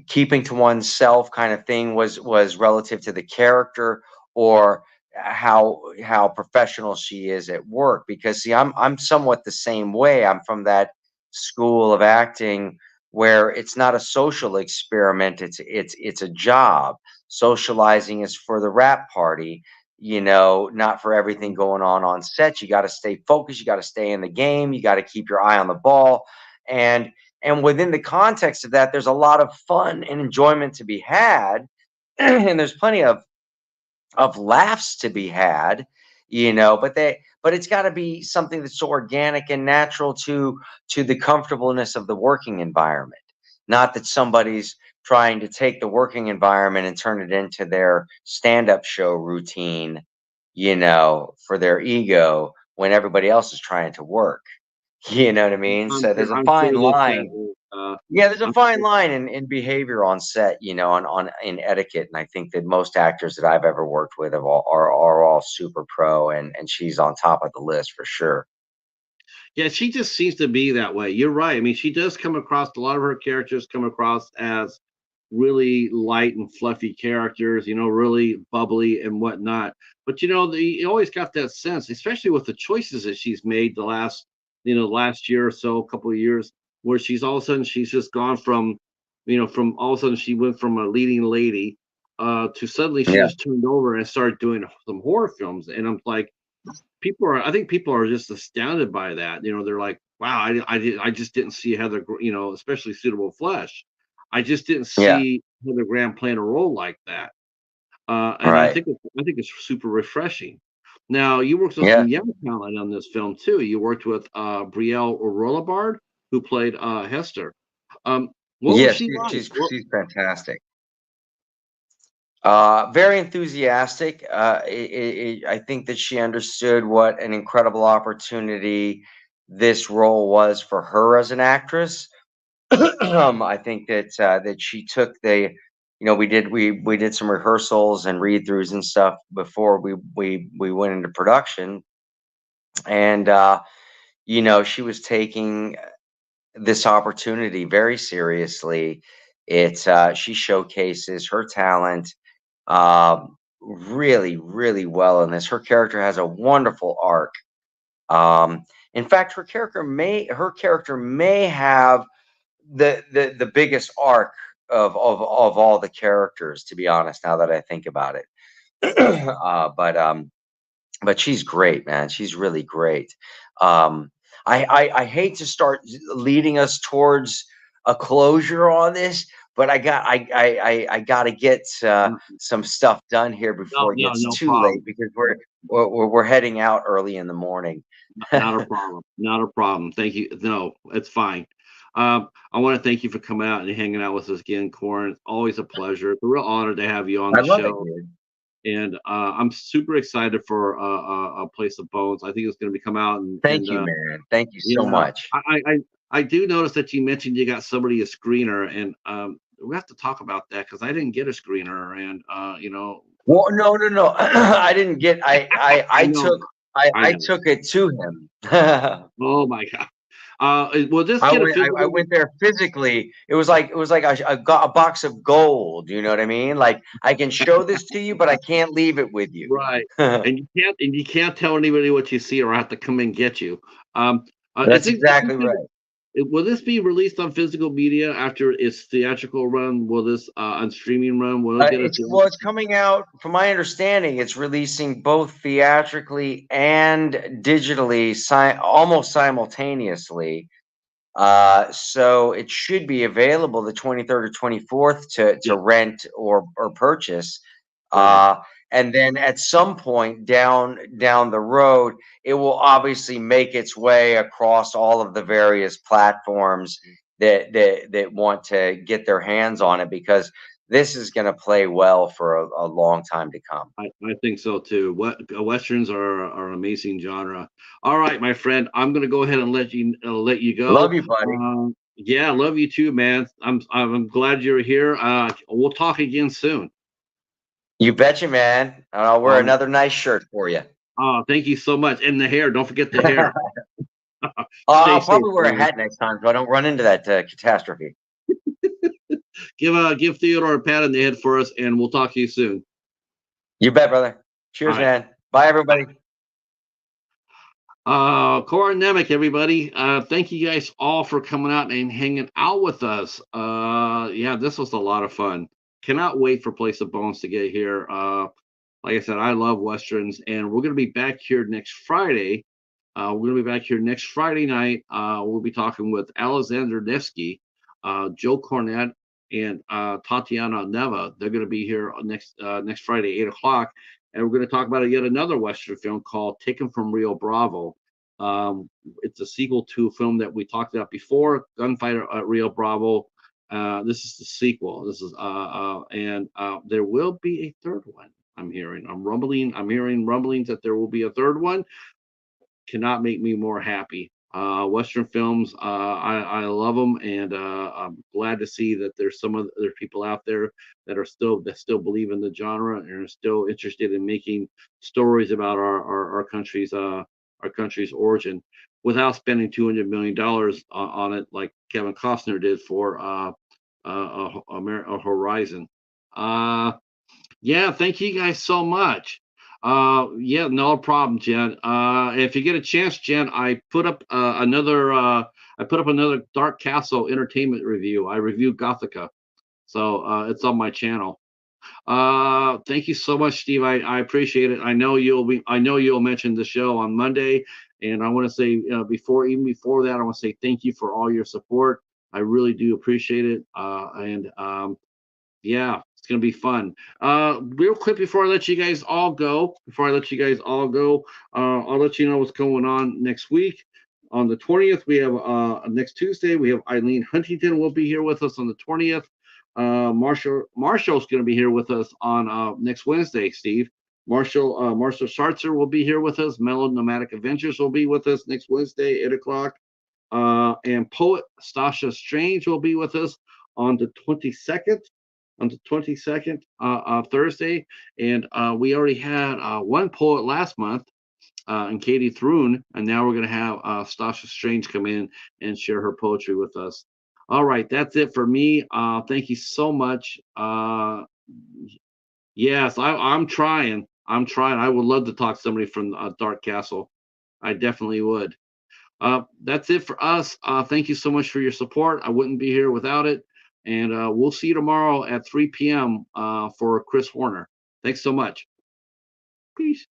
S2: keeping to oneself kind of thing was relative to the character, or how professional she is at work. Because see, I'm somewhat the same way. I'm from that school of acting where it's not a social experiment, it's a job. Socializing is for the rap party, not for everything going on set. You got to stay focused, you got to stay in the game, you got to keep your eye on the ball. And within the context of that, there's a lot of fun and enjoyment to be had, and there's plenty of laughs to be had, but it's got to be something that's so organic and natural to the comfortableness of the working environment. Not that somebody's trying to take the working environment and turn it into their stand-up show routine, for their ego when everybody else is trying to work. You know what I mean? So there's a
S1: I'm
S2: fine
S1: sure that that
S2: line.
S1: is,
S2: Yeah, there's a
S1: I'm
S2: fine
S1: sure,
S2: line in behavior on set, on in etiquette, and I think that most actors that I've ever worked with are all super pro, and she's on top of the list for sure.
S1: yeah, she just seems to be that way. You're right. I mean, she does come across a lot of her characters come across as really light and fluffy characters, really bubbly and whatnot. But you always got that sense, especially with the choices that she's made last year or so, a couple of years, where she's all of a sudden she's just gone from all of a sudden she went from a leading lady to suddenly she
S2: Yeah,
S1: just turned over and started doing some horror films. And I'm like, I think people are just astounded by that. They're like, wow, I just didn't see Heather, especially Suitable Flesh. I just didn't
S2: yeah,
S1: see Heather Graham playing a role like that. And
S2: right,
S1: I think it's super refreshing. Now, you worked with
S2: yeah,
S1: some young talent on this film too. You worked with Brielle Rolabard, who played Hester. What was
S2: yes,
S1: she like?
S2: she's fantastic. Very enthusiastic. I think that she understood what an incredible opportunity this role was for her as an actress. I think that she took we did some rehearsals and read throughs and stuff before we went into production, and she was taking this opportunity very seriously. She showcases her talent really, really well in this. Her character has a wonderful arc. Um, in fact, her character may have the biggest arc of all the characters, to be honest, now that I think about it. But she's great, man. She's really great. Um, I hate to start leading us towards a closure on this, but I got to get
S1: No,
S2: some stuff done here before it
S1: no,
S2: gets
S1: no
S2: too late,
S1: problem.
S2: because we're heading out early in the morning.
S1: Not a problem. Not a problem. Thank you. No, it's fine. I want to thank you for coming out and hanging out with us again, Corin. It's always a pleasure. It's a real honor to have you on
S2: I
S1: the
S2: love it,
S1: show.
S2: dude.
S1: And I'm super excited for a Place of Bones. I think it's going to be come out,
S2: Thank you, man. Thank you so
S1: yeah,
S2: much.
S1: I do notice that you mentioned you got somebody a screener, and we have to talk about that because I didn't get a screener, and
S2: Well, no, no, no. I didn't get.
S1: I know,
S2: I
S1: I know.
S2: took it to him.
S1: Oh my God. Will this
S2: I
S1: get a
S2: went. I
S1: physical?
S2: went there physically. It was like a box of gold. You know what I mean? Like I can show this to you, but I can't leave it with you.
S1: Right, and you can't tell anybody what you see, or I have to come and get you. Um,
S2: That's exactly right.
S1: will this be released on physical media after its theatrical run? Will this on streaming run? Will it get a
S2: It's coming out. From my understanding, it's releasing both theatrically and digitally, almost simultaneously. So it should be available the 23rd or 24th
S1: Yeah,
S2: to rent or purchase.
S1: right.
S2: Uh, and then at some point down the road, it will obviously make its way across all of the various platforms that want to get their hands on it, because this is going to play well for a long time to come.
S1: I think so too. What westerns are an amazing genre. All right, my friend, I'm gonna go ahead and let you
S2: Love
S1: go.
S2: you, buddy.
S1: Yeah, love you too, man. I'm glad you're here. We'll talk again soon.
S2: You betcha, man. And I'll wear
S1: All right.
S2: another nice shirt for you.
S1: Oh, thank you so much. And the hair. Don't forget the hair. Stay
S2: I'll
S1: safe,
S2: probably wear a
S1: brother.
S2: hat next time so I don't run into that catastrophe.
S1: Give Theodore a pat on the head for us, and we'll talk to you soon.
S2: You bet, brother.
S1: All
S2: Cheers,
S1: right.
S2: man. Bye, everybody.
S1: Corin Nemec, everybody. Thank you guys all for coming out and hanging out with us. Yeah, this was a lot of fun. Cannot wait for Place of Bones to get here. Like I said, I love westerns, and we're gonna be back here next Friday. We're gonna be back here next Friday night. We'll be talking with Alexander Nevsky, Joe Cornett, and Tatiana Neva. They're gonna be here next Friday, 8 o'clock, and we're gonna talk about yet another western film called "Taken from Rio Bravo." It's a sequel to a film that we talked about before, Gunfighter at Rio Bravo. This is the sequel. This is and there will be a third one. I'm hearing. I'm hearing rumblings that there will be a third one. Cannot make me more happy. Western films, I love them, and I'm glad to see that there's some other people out there that still believe in the genre and are still interested in making stories about our country's origin without spending $200 million on it like Kevin Costner did for Horizon. Uh, yeah, thank you guys so much. Yeah, no problem, Jen. If you get a chance, Jen, I put up another Dark Castle entertainment review. I reviewed Gothica, so it's on my channel. Thank you so much, Steve. I appreciate it. I know you'll mention the show on Monday, and I want to say before that, I want to say thank you for all your support. I really do appreciate it. And Yeah, it's gonna be fun. Real quick before I let you guys all go, I'll let you know what's going on next week. On the 20th, we have next Tuesday, we have Eileen Huntington will be here with us on the 20th. Marshall's gonna be here with us on next Wednesday, Steve. Marshall Schartzer will be here with us. Mellow Nomadic Adventures will be with us next Wednesday, 8 o'clock. And poet Stasha Strange will be with us on the 22nd Thursday. And we already had one poet last month, and Katie Thrun, and now we're going to have Stasha Strange come in and share her poetry with us. All right, that's it for me. Thank you so much. Yes, I'm trying. I'm trying. I would love to talk to somebody from Dark Castle. I definitely would. That's it for us. Thank you so much for your support. I wouldn't be here without it. And we'll see you tomorrow at 3 p.m. For Chris Horner. Thanks so much. Peace.